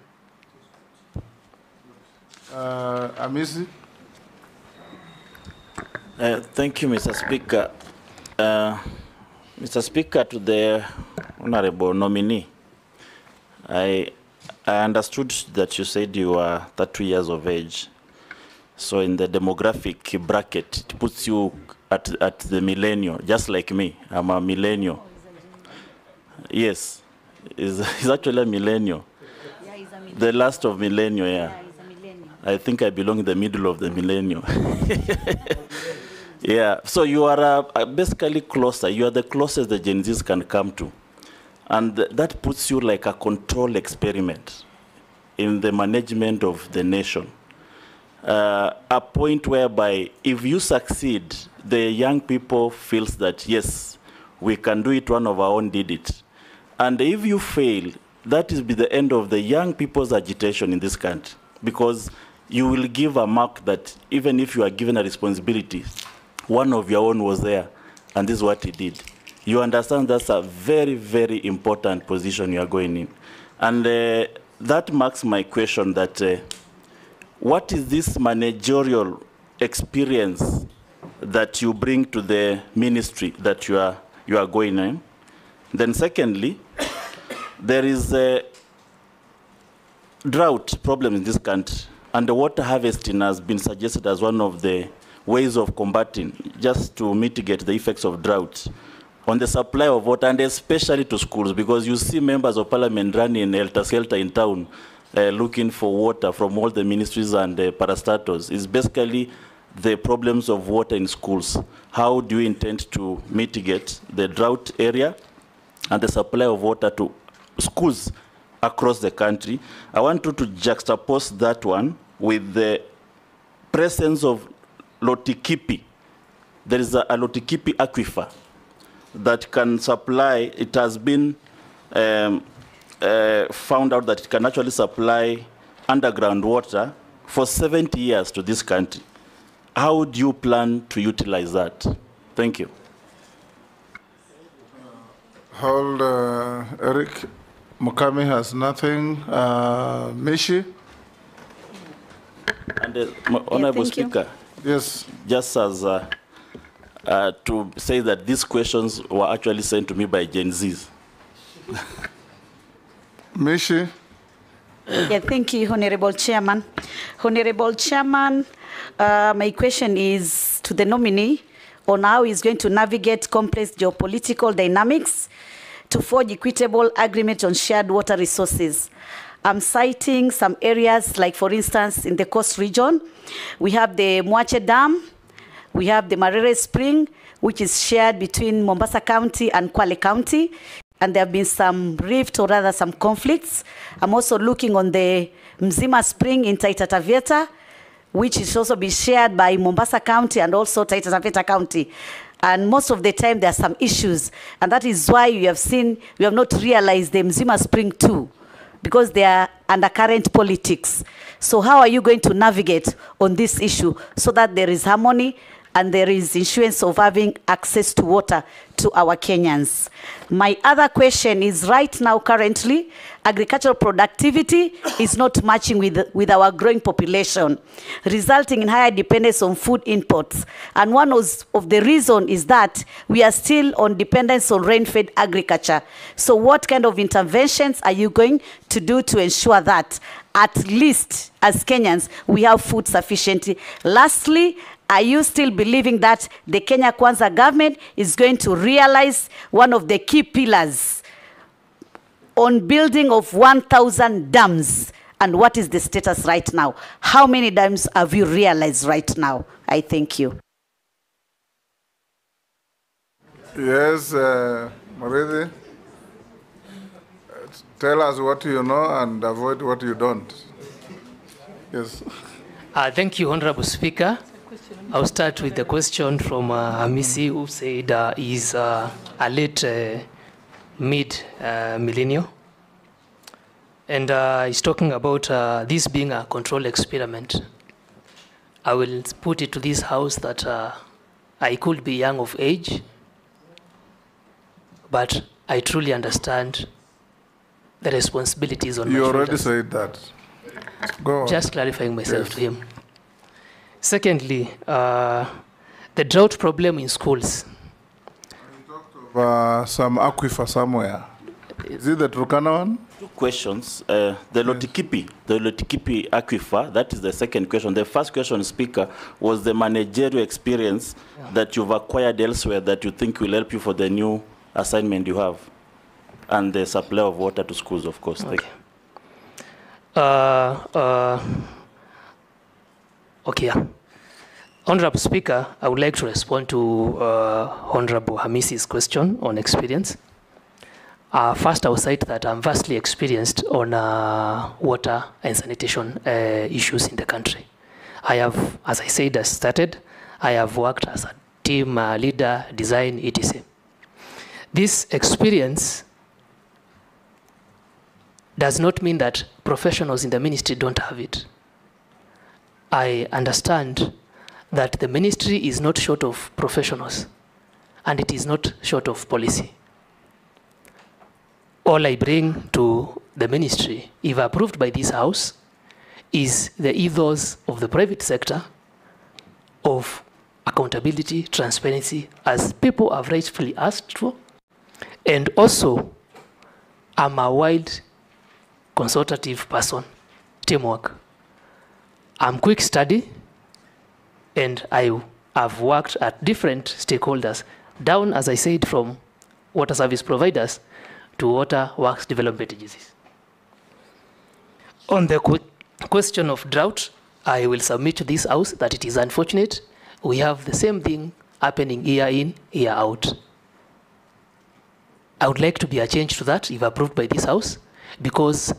A: Amisi?
D: Thank you, Mr. Speaker. Mr. Speaker, to the Honorable Nominee, I understood that you said you are 32 years of age. So in the demographic bracket, it puts you at the millennial, just like me. I'm a millennial. Yes, he's actually a millennial.
L: Yeah, he's a millennial.
D: The last of millennial, yeah.
L: Yeah, he's a millennial.
D: I think I belong in the middle of the millennial. Yeah, so you are basically closer. You are the closest the Gen Zs can come to. And that puts you like a control experiment in the management of the nation. A point whereby if you succeed, the young people feels that, yes, we can do it, one of our own did it. And if you fail, that is the end of the young people's agitation in this country, because you will give a mark that even if you are given a responsibility, one of your own was there, and this is what he did. You understand that's a very, very important position you are going in. And that marks my question that what is this managerial experience that you bring to the ministry that you are going in? Then secondly, there is a drought problem in this country, and the water harvesting has been suggested as one of the ways of combating, just to mitigate the effects of drought on the supply of water, and especially to schools, because you see members of parliament running helter-skelter in town looking for water from all the ministries and parastatals. It's basically the problems of water in schools. How do you intend to mitigate the drought area and the supply of water to schools across the country? I want you to juxtapose that one with the presence of Lotikipi. There is a Lotikipi aquifer that can supply, it has been found out that it can actually supply underground water for 70 years to this country. How do you plan to utilize that? Thank you.
A: Hold, Eric. Mukami has nothing. Mishi?
D: And Honorable Speaker,
A: yes,
D: just as to say that these questions were actually sent to me by Gen Zs.
A: Mishi?
L: Yeah, thank you, Honorable Chairman. Honorable Chairman, my question is to the nominee on how he's going to navigate complex geopolitical dynamics to forge equitable agreement on shared water resources. I'm citing some areas, like for instance, in the coast region, we have the Mwache Dam, we have the Marere Spring, which is shared between Mombasa County and Kwale County, and there have been some rift or rather some conflicts. I'm also looking on the Mzima Spring in Taita Taveta, which is also being shared by Mombasa County and also Taita Taveta County. And most of the time there are some issues, and that is why we have not realized the Mzima Spring too, because they are undercurrent politics. So how are you going to navigate on this issue so that there is harmony and there is assurance of having access to water to our Kenyans? My other question is, right now, currently, agricultural productivity is not matching with our growing population, resulting in higher dependence on food imports. And one of the reasons is that we are still on dependence on rain-fed agriculture. So what kind of interventions are you going to do to ensure that, at least as Kenyans, we have food sufficiently? Lastly, are you still believing that the Kenya Kwanza government is going to realize one of the key pillars on building of 1,000 dams? And what is the status right now? How many dams have you realized right now? I thank you.
A: Yes, Maridi. Tell us what you know and avoid what you don't. Yes.
B: Thank you, Honorable Speaker. I'll start with the question from Hamisi, who said he's a late mid-millennial. And he's talking about this being a control experiment. I will put it to this House that I could be young of age, but I truly understand the responsibilities on my shoulders.
A: You already said that. Go on.
B: Just clarifying myself to him. Secondly, the drought problem in schools.
A: Some aquifer somewhere. Is it the Turkana one?
D: Two questions. The Lotikipi aquifer, that is the second question. The first question, Speaker, was the managerial experience that you've acquired elsewhere that you think will help you for the new assignment you have, and the supply of water to schools, of course.
B: Okay. Okay, yeah. Honorable Speaker, I would like to respond to Honorable Hamisi's question on experience. First, I will cite that I'm vastly experienced on water and sanitation issues in the country. I have, as I said, I have worked as a team leader, design, etc. This experience does not mean that professionals in the ministry don't have it. I understand that the ministry is not short of professionals, and it is not short of policy. All I bring to the ministry, if approved by this House, is the ethos of the private sector of accountability, transparency, as people have rightfully asked for. And also, I'm a wide consultative person, teamwork. I'm quick study, and I have worked at different stakeholders, down, as I said, from water service providers to water works development agencies. On the question of drought, I will submit to this House that it is unfortunate we have the same thing happening year in, year out. I would like to be a change to that if approved by this House, because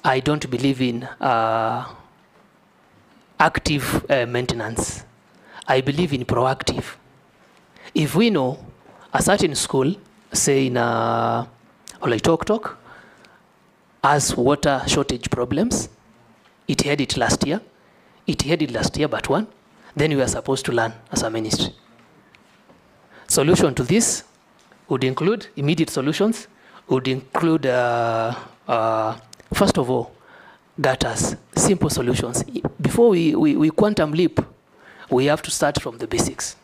B: I don't believe in active maintenance. I believe in proactive. If we know a certain school, say in Oloitoktok, has water shortage problems. It had it last year. It had it last year, but one. Then we are supposed to learn as a ministry. Solution to this would include immediate solutions, would include, first of all, gutters, simple solutions. Before we quantum leap, we have to start from the basics.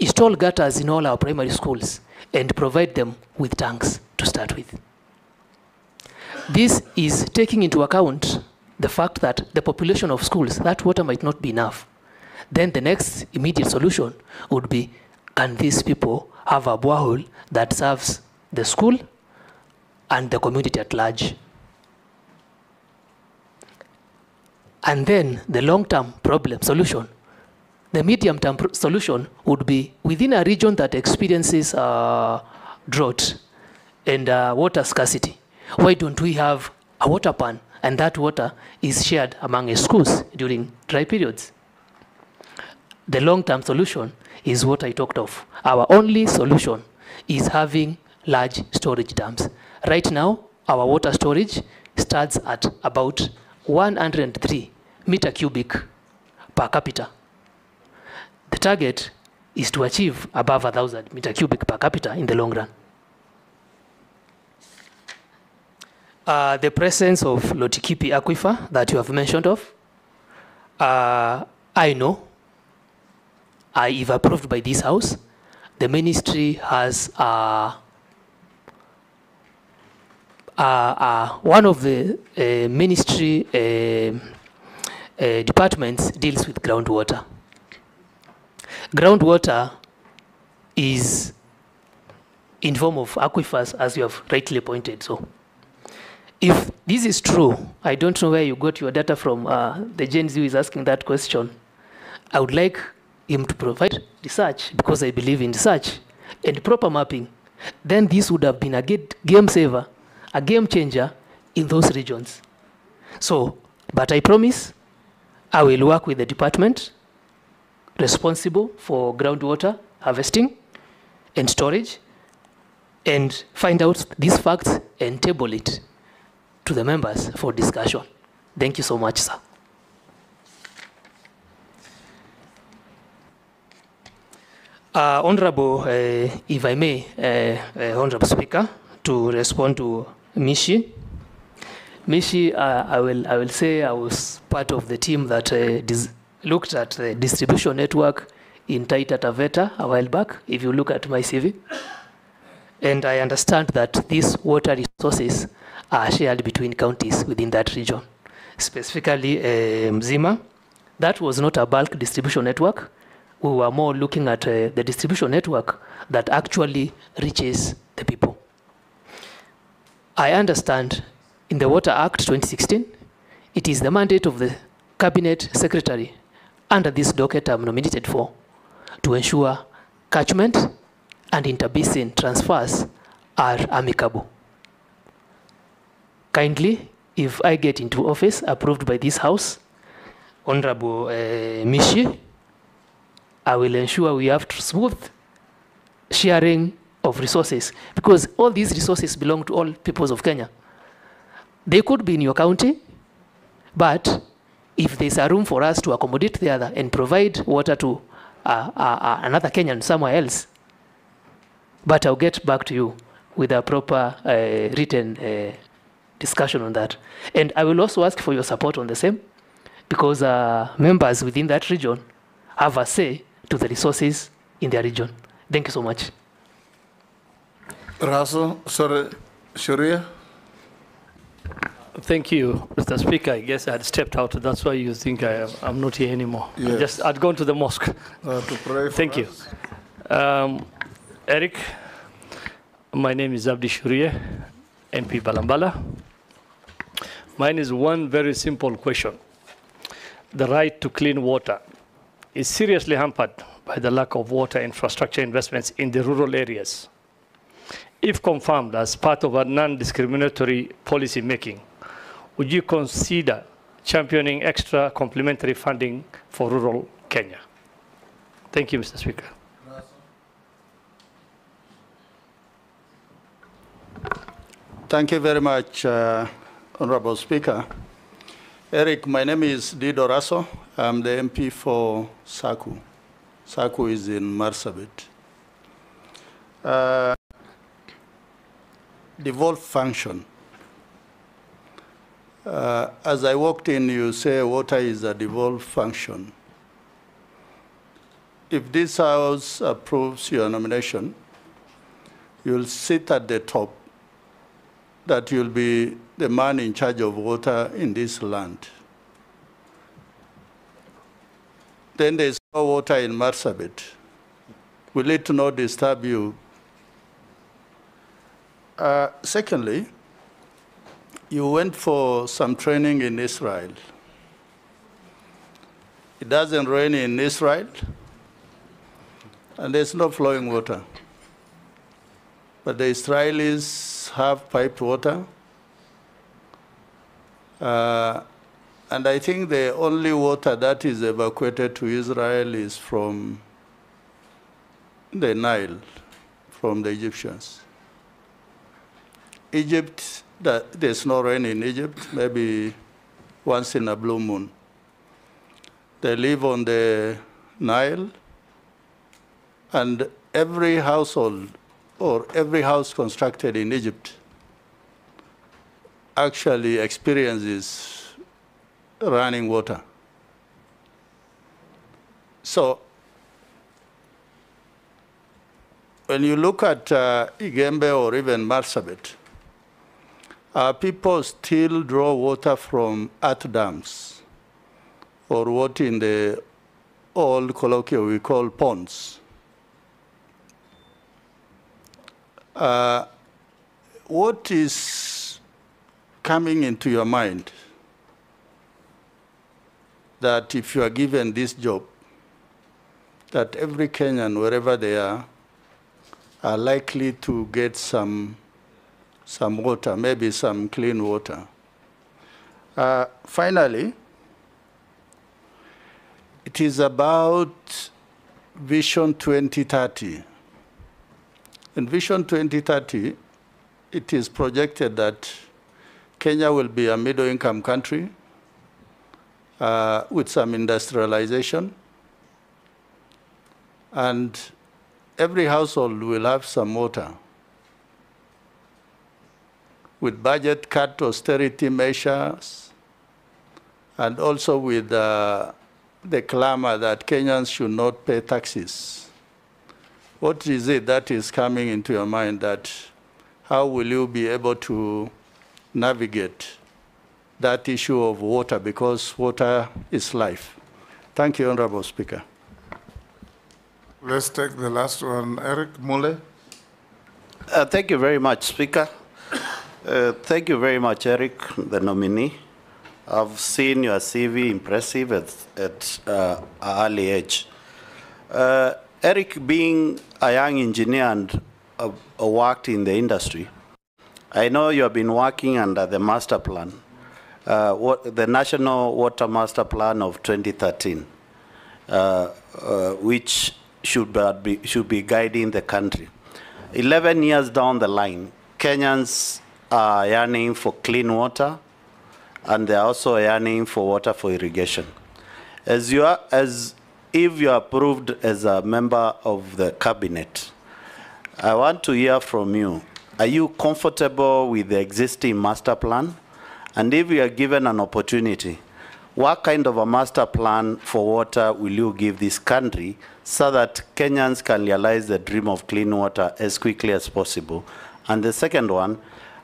B: Install gutters in all our primary schools and provide them with tanks to start with. This is taking into account the fact that the population of schools, that water might not be enough. Then the next immediate solution would be, can these people have a borehole that serves the school and the community at large? And then the long-term problem solution, the medium-term solution would be within a region that experiences drought and water scarcity. Why don't we have a water pan, and that water is shared among schools during dry periods? The long-term solution is what I talked of. Our only solution is having large storage dams. Right now, our water storage starts at about 103 meter cubic per capita. The target is to achieve above 1,000 meter cubic per capita in the long run. The presence of Lotikipi aquifer that you have mentioned of, I know, if approved by this House, the ministry has one of the ministry departments deals with groundwater. Groundwater is in form of aquifers, as you have rightly pointed. So if this is true, I don't know where you got your data from, the Gen Z who is asking that question. I would like him to provide research, because I believe in research and proper mapping. Then this would have been a game saver, a game changer in those regions. So, but I promise I will work with the department responsible for groundwater harvesting and storage and find out these facts and table it to the members for discussion. Thank you so much, sir. Honorable, if I may, Honorable Speaker, to respond to Mishi. Mishi, I will say I was part of the team that looked at the distribution network in Taita Taveta a while back, if you look at my CV. And I understand that these water resources are shared between counties within that region. Specifically, Mzima, that was not a bulk distribution network. We were more looking at the distribution network that actually reaches the people. I understand in the Water Act 2016, it is the mandate of the Cabinet Secretary under this docket I'm nominated for to ensure catchment and interbasin transfers are amicable. Kindly, if I get into office approved by this House, Honorable Mishi, I will ensure we have smooth sharing of resources, because all these resources belong to all peoples of Kenya. They could be in your county, but if there's a room for us to accommodate the other and provide water to another Kenyan somewhere else, but I'll get back to you with a proper written discussion on that. And I will also ask for your support on the same, because members within that region have a say to the resources in their region. Thank you so much.
A: Russell, sorry, Sharia.
N: Thank you, Mr. Speaker. I guess I had stepped out. That's why you think I'm not here anymore.
A: Yes.
N: I'd gone to the mosque.
A: To pray for
N: Thank you.
A: us.
N: Eric, my name is Abdi Shurie, MP Balambala. Mine is one very simple question. The right to clean water is seriously hampered by the lack of water infrastructure investments in the rural areas. If confirmed as part of a non-discriminatory policy making, would you consider championing extra complementary funding for rural Kenya? Thank you, Mr. Speaker.
O: Thank you very much, Honorable Speaker. Eric, my name is Dido Raso. I'm the MP for Saku. Saku is in Marsabit. Devolved function. As I walked in, you say water is a devolved function. If this House approves your nomination, you'll sit at the top, that you'll be the man in charge of water in this land. Then there's no water in Marsabit. Will it not disturb you? Secondly, you went for some training in Israel. It doesn't rain in Israel, and there's no flowing water. But the Israelis have piped water. And I think the only water that is evacuated to Israel is from the Nile, from the Egyptians. Egypt, there's no rain in Egypt, maybe once in a blue moon. They live on the Nile, and every household or every house constructed in Egypt actually experiences running water. So when you look at Igembe or even Marsabit, people still draw water from earth dams, or what in the old colloquial we call ponds. What is coming into your mind that if you are given this job, that every Kenyan, wherever they are likely to get some water, maybe some clean water? Finally, it is about Vision 2030. In Vision 2030, it is projected that Kenya will be a middle-income country with some industrialization, and every household will have some water. With budget cut, austerity measures, and also with the clamor that Kenyans should not pay taxes. What is it that is coming into your mind, that how will you be able to navigate that issue of water, because water is life? Thank you, Honorable Speaker.
A: Let's take the last one, Eric Mule.
D: Thank you very much, Speaker. Thank you very much, Eric, the nominee. I've seen your CV impressive at an early age. Eric, being a young engineer and worked in the industry, I know you have been working under the master plan, the National Water Master Plan of 2013, which should be guiding the country. 11 years down the line, Kenyans are yearning for clean water, and they're also yearning for water for irrigation. If you are approved as a member of the cabinet, I want to hear from you. Are you comfortable with the existing master plan? And if you are given an opportunity, what kind of a master plan for water will you give this country so that Kenyans can realize the dream of clean water as quickly as possible? And the second one,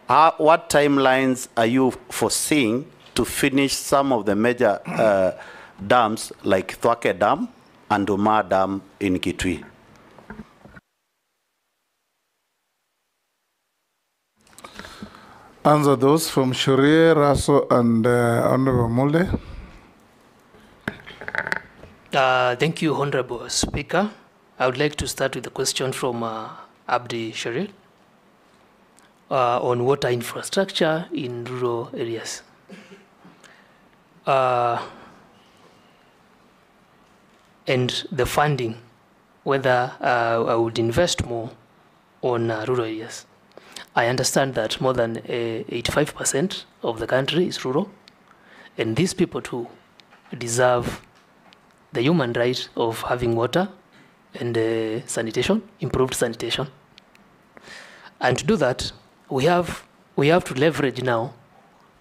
D: what timelines are you foreseeing to finish some of the major dams like Thwake Dam and Umar Dam in Kitui?
A: Answer those from Shurie, Raso, and Honorable Mule.
B: Thank you, Honorable Speaker. I would like to start with a question from Abdi Sharil on water infrastructure in rural areas. And the funding, whether I would invest more on rural areas. I understand that more than 85% of the country is rural, and these people too deserve the human right of having water and sanitation, improved sanitation. And to do that, we have to leverage now,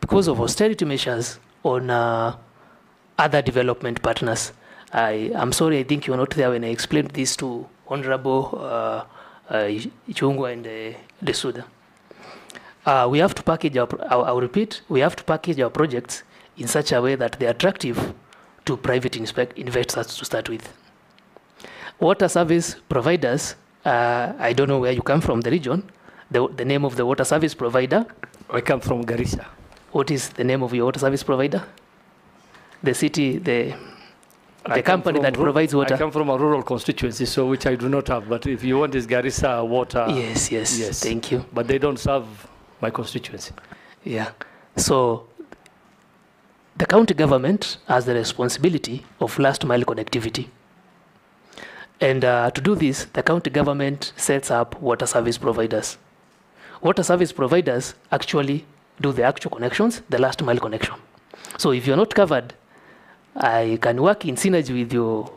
B: because of austerity measures, on other development partners. I'm sorry, I think you were not there when I explained this to Honorable Ichungwa and Desuda. We have to package I'll repeat, we have to package our projects in such a way that they're attractive to private investors to start with. Water service providers, I don't know where you come from, the region, the name of the water service provider.
N: I come from Garissa.
B: What is the name of your water service provider? The city, the company that provides water.
N: I come from a rural constituency, so which I do not have. But if you want this Garissa water.
B: Yes, thank you.
N: But they don't serve my constituency.
B: Yeah. So the county government has the responsibility of last mile connectivity. And to do this, the county government sets up water service providers. Water service providers actually do the actual connections, the last mile connection. So if you're not covered, I can work in synergy with your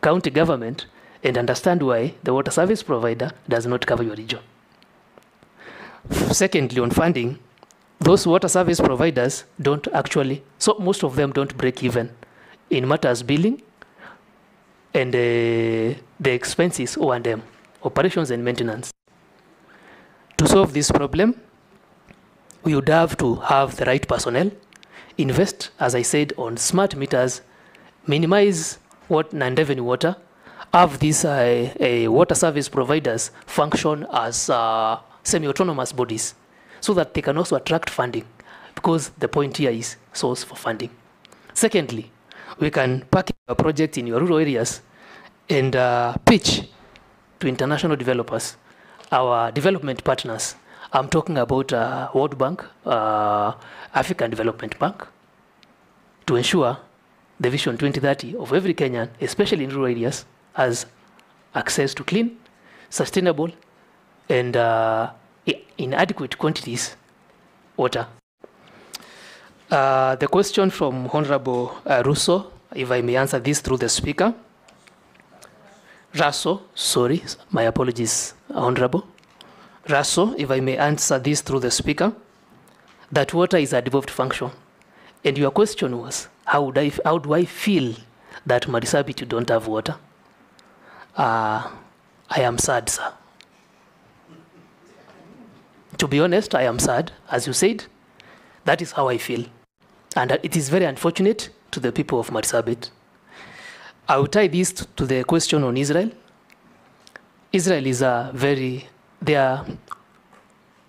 B: county government and understand why the water service provider does not cover your region. Secondly, on funding, those water service providers don't actually, so most of them don't break even in matters billing and the expenses O&M, operations and maintenance. To solve this problem, we would have to have the right personnel, invest, as I said, on smart meters, minimize non-revenue water, have these water service providers function as semi-autonomous bodies so that they can also attract funding, because the point here is source for funding. Secondly, we can package a project in your rural areas and pitch to international developers, our development partners. I'm talking about World Bank, African Development Bank, to ensure the Vision 2030 of every Kenyan, especially in rural areas, has access to clean, sustainable, and in adequate quantities water. The question from Honorable Ruto, if I may answer this through the speaker. Sorry, my apologies, Honorable. Ruto, if I may answer this through the speaker, that water is a devolved function. And your question was, how do I feel that Marsabit don't have water? I am sad, sir. To be honest, I am sad. As you said, that is how I feel. And it is very unfortunate to the people of Marsabit. I will tie this to the question on Israel. Israel is their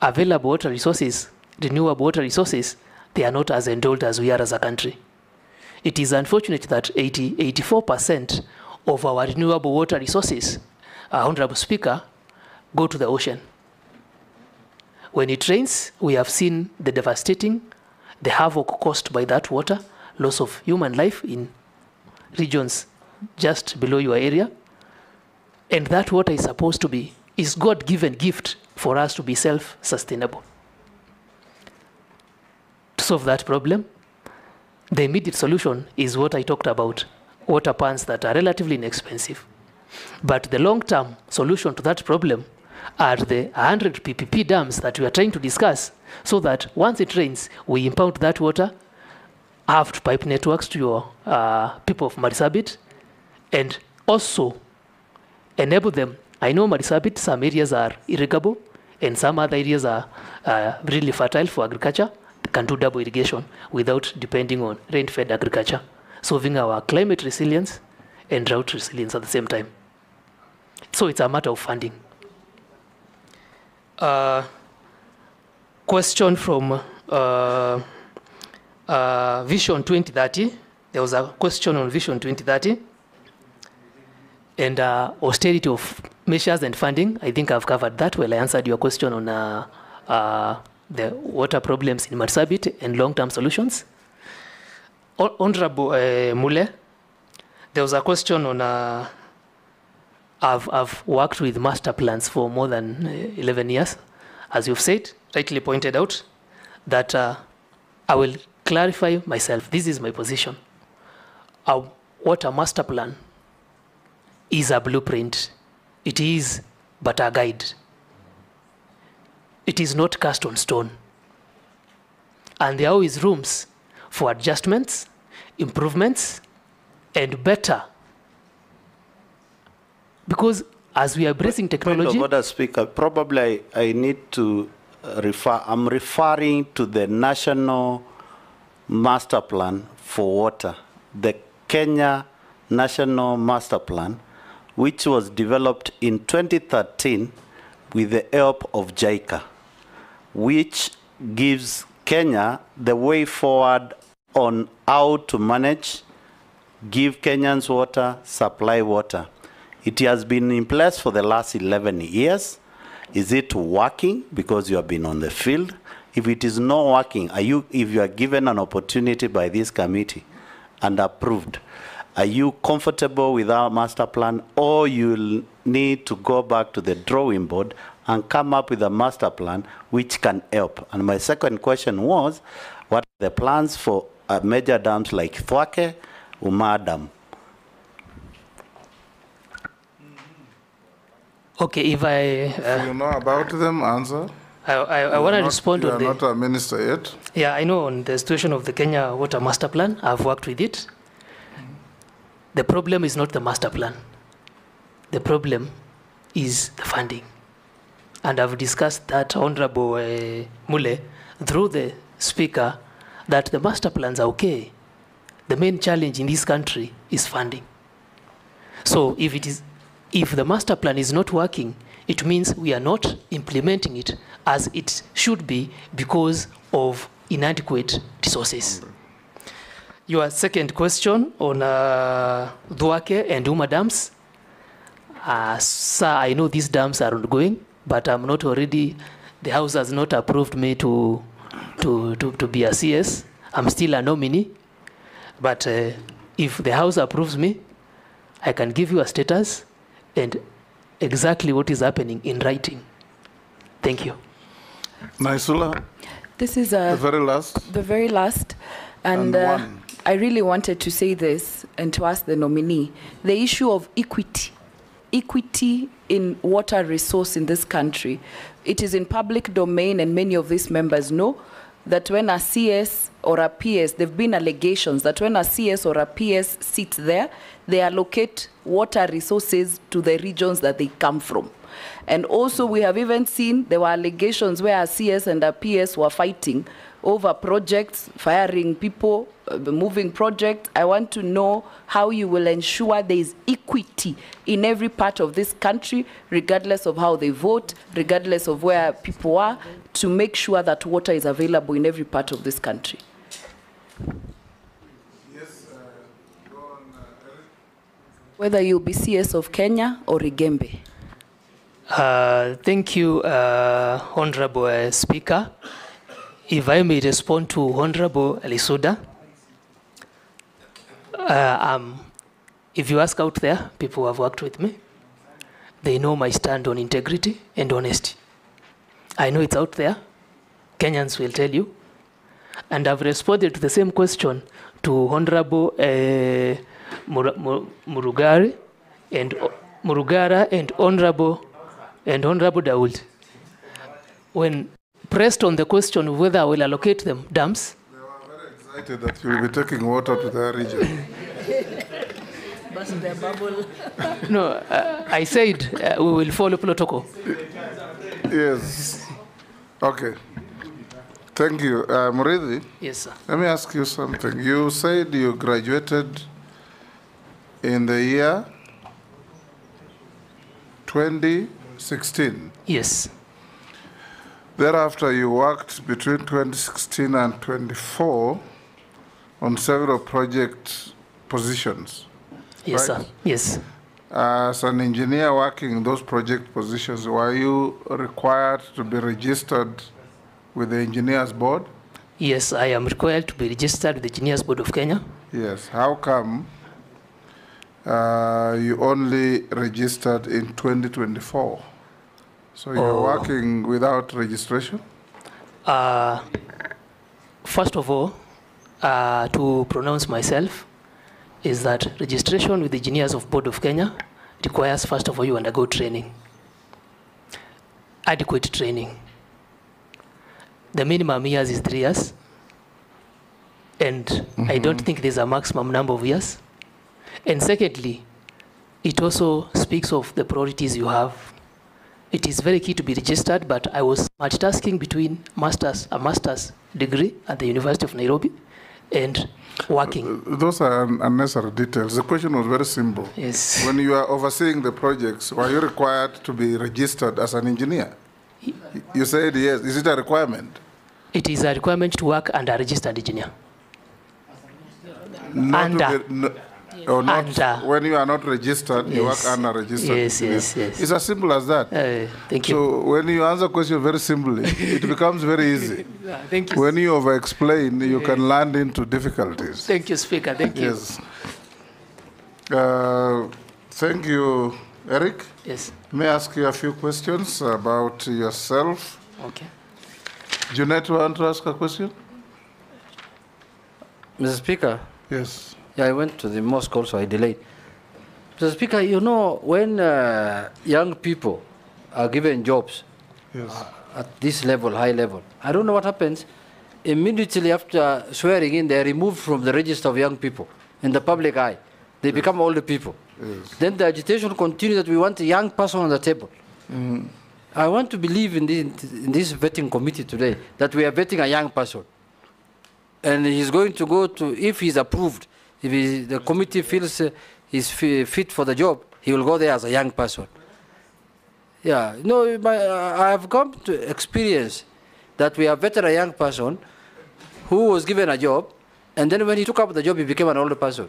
B: available water resources, renewable water resources, they are not as endowed as we are as a country. It is unfortunate that 84% of our renewable water resources, Honorable Speaker, go to the ocean. When it rains, we have seen the havoc caused by that water, loss of human life in regions just below your area. And that water is supposed to be, is God-given gift for us to be self-sustainable. To solve that problem, the immediate solution is what I talked about, water pans that are relatively inexpensive. But the long-term solution to that problem are the 100 PPP dams that we are trying to discuss, so that once it rains, we impound that water, have pipe networks to your people of Marsabit, and also enable them. I know Marsabit, some areas are irrigable, and some other areas are really fertile for agriculture. They can do double irrigation without depending on rain-fed agriculture, solving our climate resilience and drought resilience at the same time. So it's a matter of funding. Question from Vision 2030. There was a question on Vision 2030 and austerity of measures and funding. I think I've covered that well. I answered your question on the water problems in Marsabit and long-term solutions. Honorable Mule, there was a question on I've worked with master plans for more than 11 years. as you've said, rightly pointed out, that I will clarify myself. This is my position. What a master plan is a blueprint. It is but a guide. It is not cast on stone. And there are always rooms for adjustments, improvements, and better. Because as we are embracing technology...
D: Point of order, Speaker, probably I need to I'm referring to the National Master Plan for Water, the Kenya National Master Plan, which was developed in 2013 with the help of JICA, which gives Kenya the way forward on how to manage, give Kenyans water, supply water. It has been in place for the last 11 years. Is it working? Because you have been on the field. If it is not working, if you are given an opportunity by this committee and approved, are you comfortable with our master plan, or you need to go back to the drawing board and come up with a master plan which can help? And my second question was, what are the plans for major dams like Thwake, Umadam?
B: Okay, if
A: if you know about them, answer.
B: I want to respond on
A: the... You are not a minister yet.
B: Yeah, I know on the situation of the Kenya Water Master Plan. I've worked with it. The problem is not the master plan. The problem is the funding. And I've discussed that, Honorable Mule, through the Speaker, that the master plans are okay. The main challenge in this country is funding. So if the master plan is not working, it means we are not implementing it as it should be because of inadequate resources. Your second question on Thwake and Uma dams. Sir, I know these dams are ongoing, but I'm not already, the House has not approved me to be a CS. I'm still a nominee. But if the House approves me, I can give you a status and exactly what is happening in writing. Thank you.
A: Naisula?
C: This is
A: the very last.
C: The very last. And I really wanted to say this and to ask the nominee, the issue of equity in water resource in this country. It is in public domain, and many of these members know that when a CS or a PS, there have been allegations that when a CS or a PS sit there, they allocate water resources to the regions that they come from. And also we have even seen there were allegations where a CS and a PS were fighting over projects, firing people, moving projects. I want to know how you will ensure there is equity in every part of this country, regardless of how they vote, regardless of where people are, to make sure that water is available in every part of this country.
A: Yes, go on, Eric.
C: Whether you'll be CS of Kenya or Igembe.
B: Thank you, Honorable Speaker. If I may respond to Honorable Lisuda, if you ask out there, people who have worked with me, they know my stand on integrity and honesty. I know it's out there. Kenyans will tell you. And I've responded to the same question to Honorable Murugara and Honorable Daoud. When pressed on the question of whether I will allocate them dams.
A: They were very excited that you will be taking water to their region.
G: Burst their bubble.
B: No, I said we will follow protocol.
A: Yes. Okay. Thank you. Murithi?
B: Yes, sir.
A: Let me ask you something. You said you graduated in the year 2016.
B: Yes.
A: Thereafter, you worked between 2016 and 24 on several project positions.
B: Yes,
A: right?
B: sir. Yes.
A: As an engineer working in those project positions, were you required to be registered with the Engineers Board?
B: Yes, I am required to be registered with the Engineers Board of Kenya.
A: Yes. How come you only registered in 2024? So you're working without registration?
B: First of all, to pronounce myself is that registration with the Engineers of Board of Kenya requires, first of all, you undergo training, adequate training. The minimum years is 3 years, and I don't think there's a maximum number of years. And secondly, it also speaks of the priorities you have. It is very key to be registered, but I was multitasking between a master's degree at the University of Nairobi and working.
A: Those are unnecessary details. The question was very simple.
B: Yes.
A: When you are overseeing the projects, were you required to be registered as an engineer? You said yes. Is it a requirement?
B: It is a requirement to work under a registered engineer.
A: When you are not registered, you work under a registered engineer.
B: Yes.
A: It's as simple as that.
B: Thank you.
A: So when you answer question very simply, it becomes very easy.
B: Thank you.
A: When you over-explain, you can land into difficulties.
B: Thank you, Speaker. Thank you.
A: Yes. Thank you, Eric.
B: Yes.
A: May I ask you a few questions about yourself?
B: Okay.
A: Junet, you want to ask a question?
P: Mr. Speaker?
A: Yes.
P: Yeah, I went to the mosque also, I delayed. Mr. Speaker, you know, when young people are given jobs at this level, high level, I don't know what happens. Immediately after swearing in, they are removed from the register of young people in the public eye. They become older people.
A: Yes.
P: Then the agitation continues that we want a young person on the table. I want to believe in this vetting committee today that we are vetting a young person. And he's going to go to, if he's approved, if the committee feels he's fit for the job, he will go there as a young person. Yeah, no, I have come to experience that we have vetted a young person who was given a job, and then when he took up the job, he became an older person.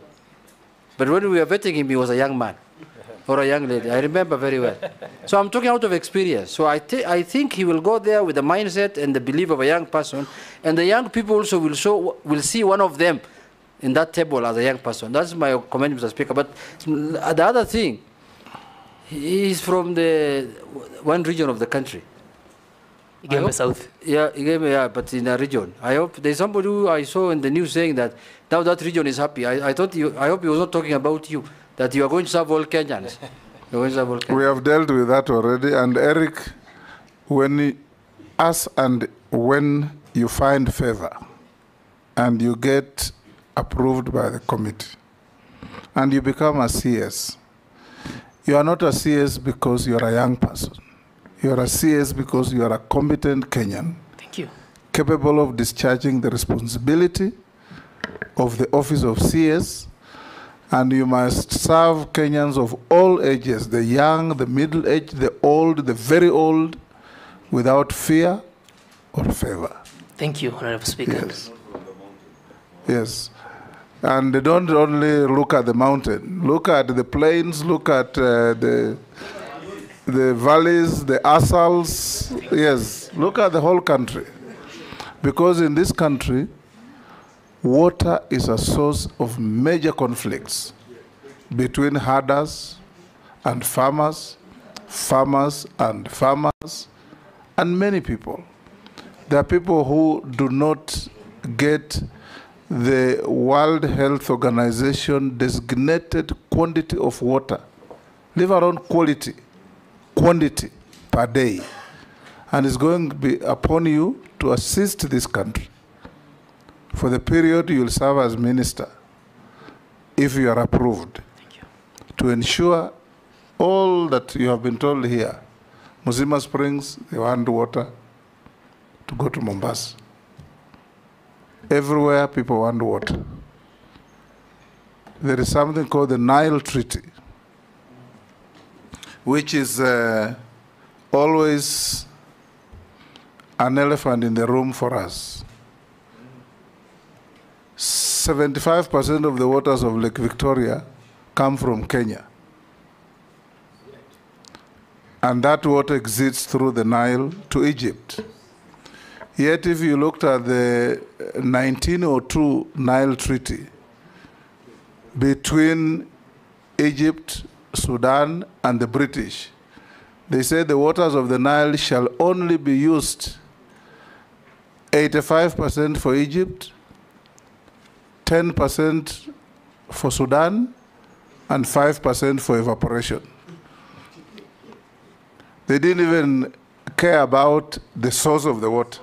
P: But when we were vetting him, he was a young man or a young lady. I remember very well. So I'm talking out of experience. So I think he will go there with the mindset and the belief of a young person, and the young people also will see one of them in that table as a young person. That's my comment, Mr. Speaker. But the other thing, he is from the one region of the country.
B: Igembe South.
P: Yeah, Igembe, but in a region. I hope there's somebody who I saw in the news saying that now that region is happy. I hope he was not talking about you, that you are going to serve all Kenyans.
A: We have dealt with that already. And Eric, when you find favor and you get approved by the committee and you become a CS, you are not a CS because you are a young person. You are a CS because you are a competent Kenyan.
B: Thank you.
A: Capable of discharging the responsibility of the office of CS, and you must serve Kenyans of all ages, the young, the middle-aged, the old, the very old, without fear or favor.
B: Thank you, Honorable Speaker.
A: Yes. Yes. And they don't only look at the mountain. Look at the plains, look at the valleys, the asals. Yes, look at the whole country. Because in this country, water is a source of major conflicts between herders and farmers, farmers and farmers, and many people. There are people who do not get the World Health Organization designated quantity of water, leave alone quality, quantity per day. And it's going to be upon you to assist this country for the period you will serve as minister, if you are approved, to ensure all that you have been told here. Mzima Springs, they want water to go to Mombasa. Everywhere people want water. There is something called the Nile Treaty, which is always an elephant in the room for us. 75% of the waters of Lake Victoria come from Kenya. And that water exits through the Nile to Egypt. Yet if you looked at the 1902 Nile Treaty between Egypt, Sudan, and the British, They say the waters of the Nile shall only be used 85% for Egypt, 10% for Sudan, and 5% for evaporation. They didn't even care about the source of the water.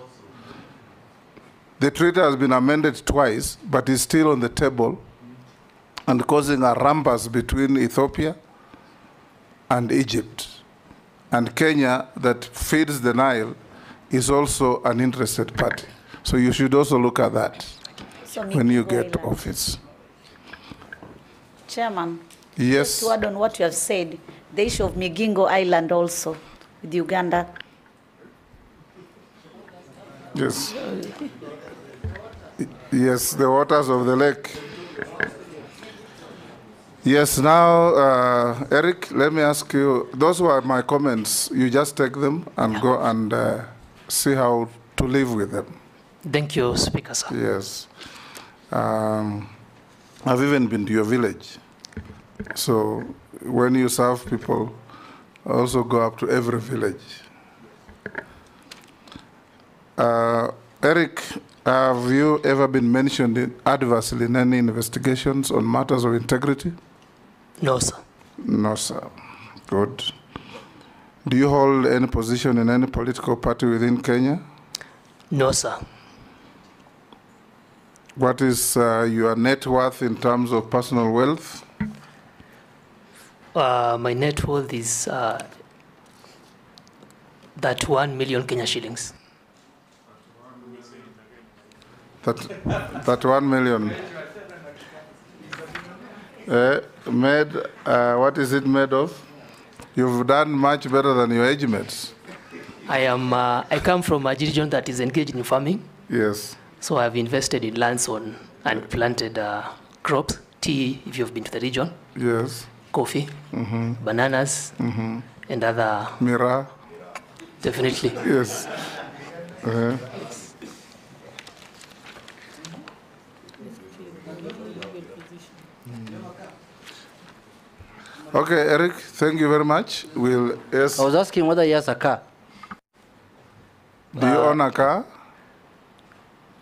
A: The treaty has been amended twice, but is still on the table and causing a rumpus between Ethiopia and Egypt. And Kenya, that feeds the Nile, is also an interested party. So you should also look at that when you get to office.
L: Chairman.
A: Yes.
L: To add on what you have said, the issue of Migingo Island also with Uganda.
A: Yes. Yes, the waters of the lake. Yes, now, Eric, let me ask you, those were my comments. You just take them and go and see how to live with them.
B: Thank you, Speaker, sir.
A: Yes. I've even been to your village. So when you serve people, also go up to every village. Eric, have you ever been mentioned adversely in any investigations on matters of integrity?
B: No, sir.
A: No, sir. Good. Do you hold any position in any political party within Kenya?
B: No, sir.
A: What is your net worth in terms of personal wealth?
B: My net worth is that 1 million Kenya shillings.
A: That 1 million. What is it made of? You've done much better than your age mates.
B: I come from a region that is engaged in farming.
A: Yes.
B: So I've invested in lands and planted crops, tea, if you've been to the region.
A: Yes.
B: Coffee, bananas, and other.
A: Mira.
B: Definitely.
A: Yes. Okay, Eric, thank you very much. Yes.
P: I was asking whether he has a car.
A: Do you own a car?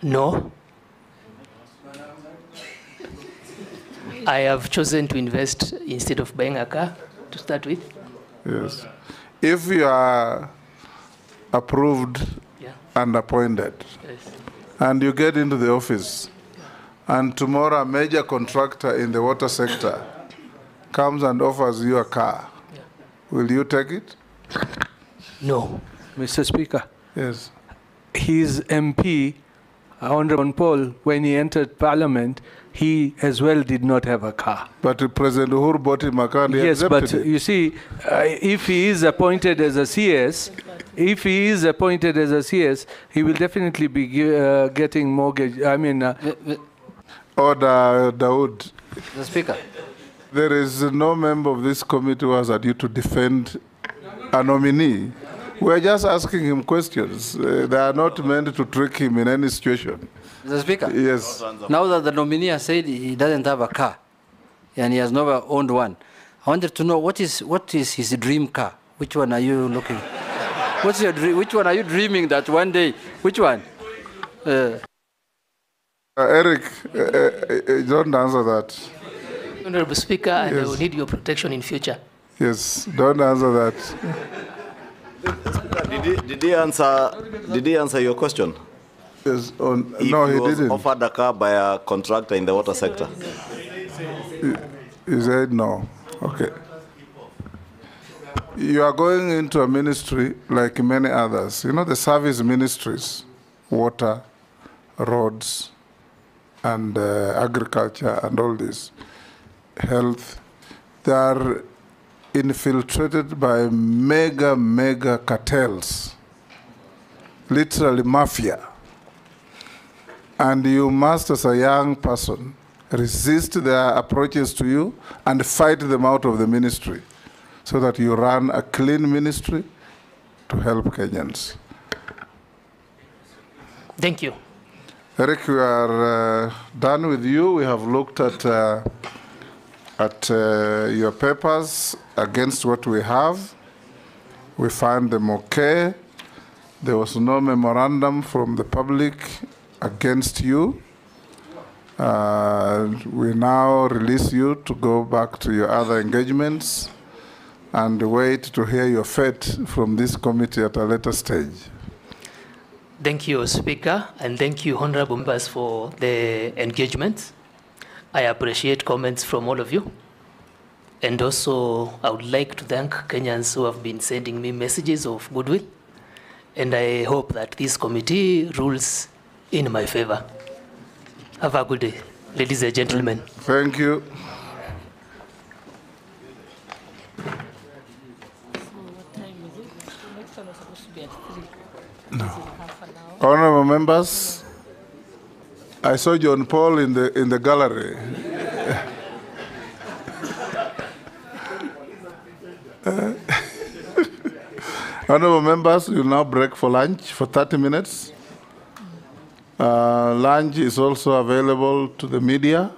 B: No. I have chosen to invest instead of buying a car to start with.
A: Yes. If you are approved and appointed, and you get into the office, and tomorrow a major contractor in the water sector comes and offers you a car, will you take it?
B: No.
M: Mr. Speaker.
A: Yes.
M: His MP, Honorable Paul, when he entered Parliament, he as well did not have a car.
A: But President Uhuru bought him a car and he
M: yes,
A: accepted
M: but
A: it.
M: you see, if he is appointed as a CS, he will definitely be getting mortgage. I mean,
A: Order, Dawood.
P: The Speaker.
A: There is no member of this committee who has you to defend a nominee. We're just asking him questions. They are not meant to trick him in any situation.
P: Mr. Speaker.
A: Yes.
P: Now that the nominee has said he doesn't have a car, and he has never owned one, I wanted to know what is his dream car? Which one are you looking? What's your dream? Which one are you dreaming that one day? Which one?
A: Eric, don't answer that.
B: Honorable Speaker, and I will need your protection in future.
A: Yes, don't answer that.
D: Did he answer your question?
A: Yes.
D: No,
A: he didn't.
D: Offered a car by a contractor in the water sector.
A: He said no. Okay. You are going into a ministry like many others. You know, the service ministries, water, roads, and agriculture, and all this, health, they are infiltrated by mega cartels, literally mafia. And you must, as a young person, resist their approaches to you and fight them out of the ministry so that you run a clean ministry to help Kenyans.
B: Thank you.
A: Eric, we are done with you. We have looked at your papers against what we have. We find them okay. There was no memorandum from the public against you. We now release you to go back to your other engagements and wait to hear your fate from this committee at a later stage.
B: Thank you, Speaker, and thank you, honorable members, for the engagement. I appreciate comments from all of you. And also, I would like to thank Kenyans who have been sending me messages of goodwill. And I hope that this committee rules in my favor. Have a good day, ladies and gentlemen.
A: Thank you. No. Honorable members, I saw John Paul in the gallery. Honorable members, we will now break for lunch for 30 minutes. Lunch is also available to the media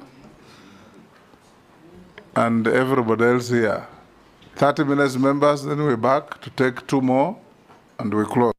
A: and everybody else here. 30 minutes, members, then we're back to take 2 more, and we close.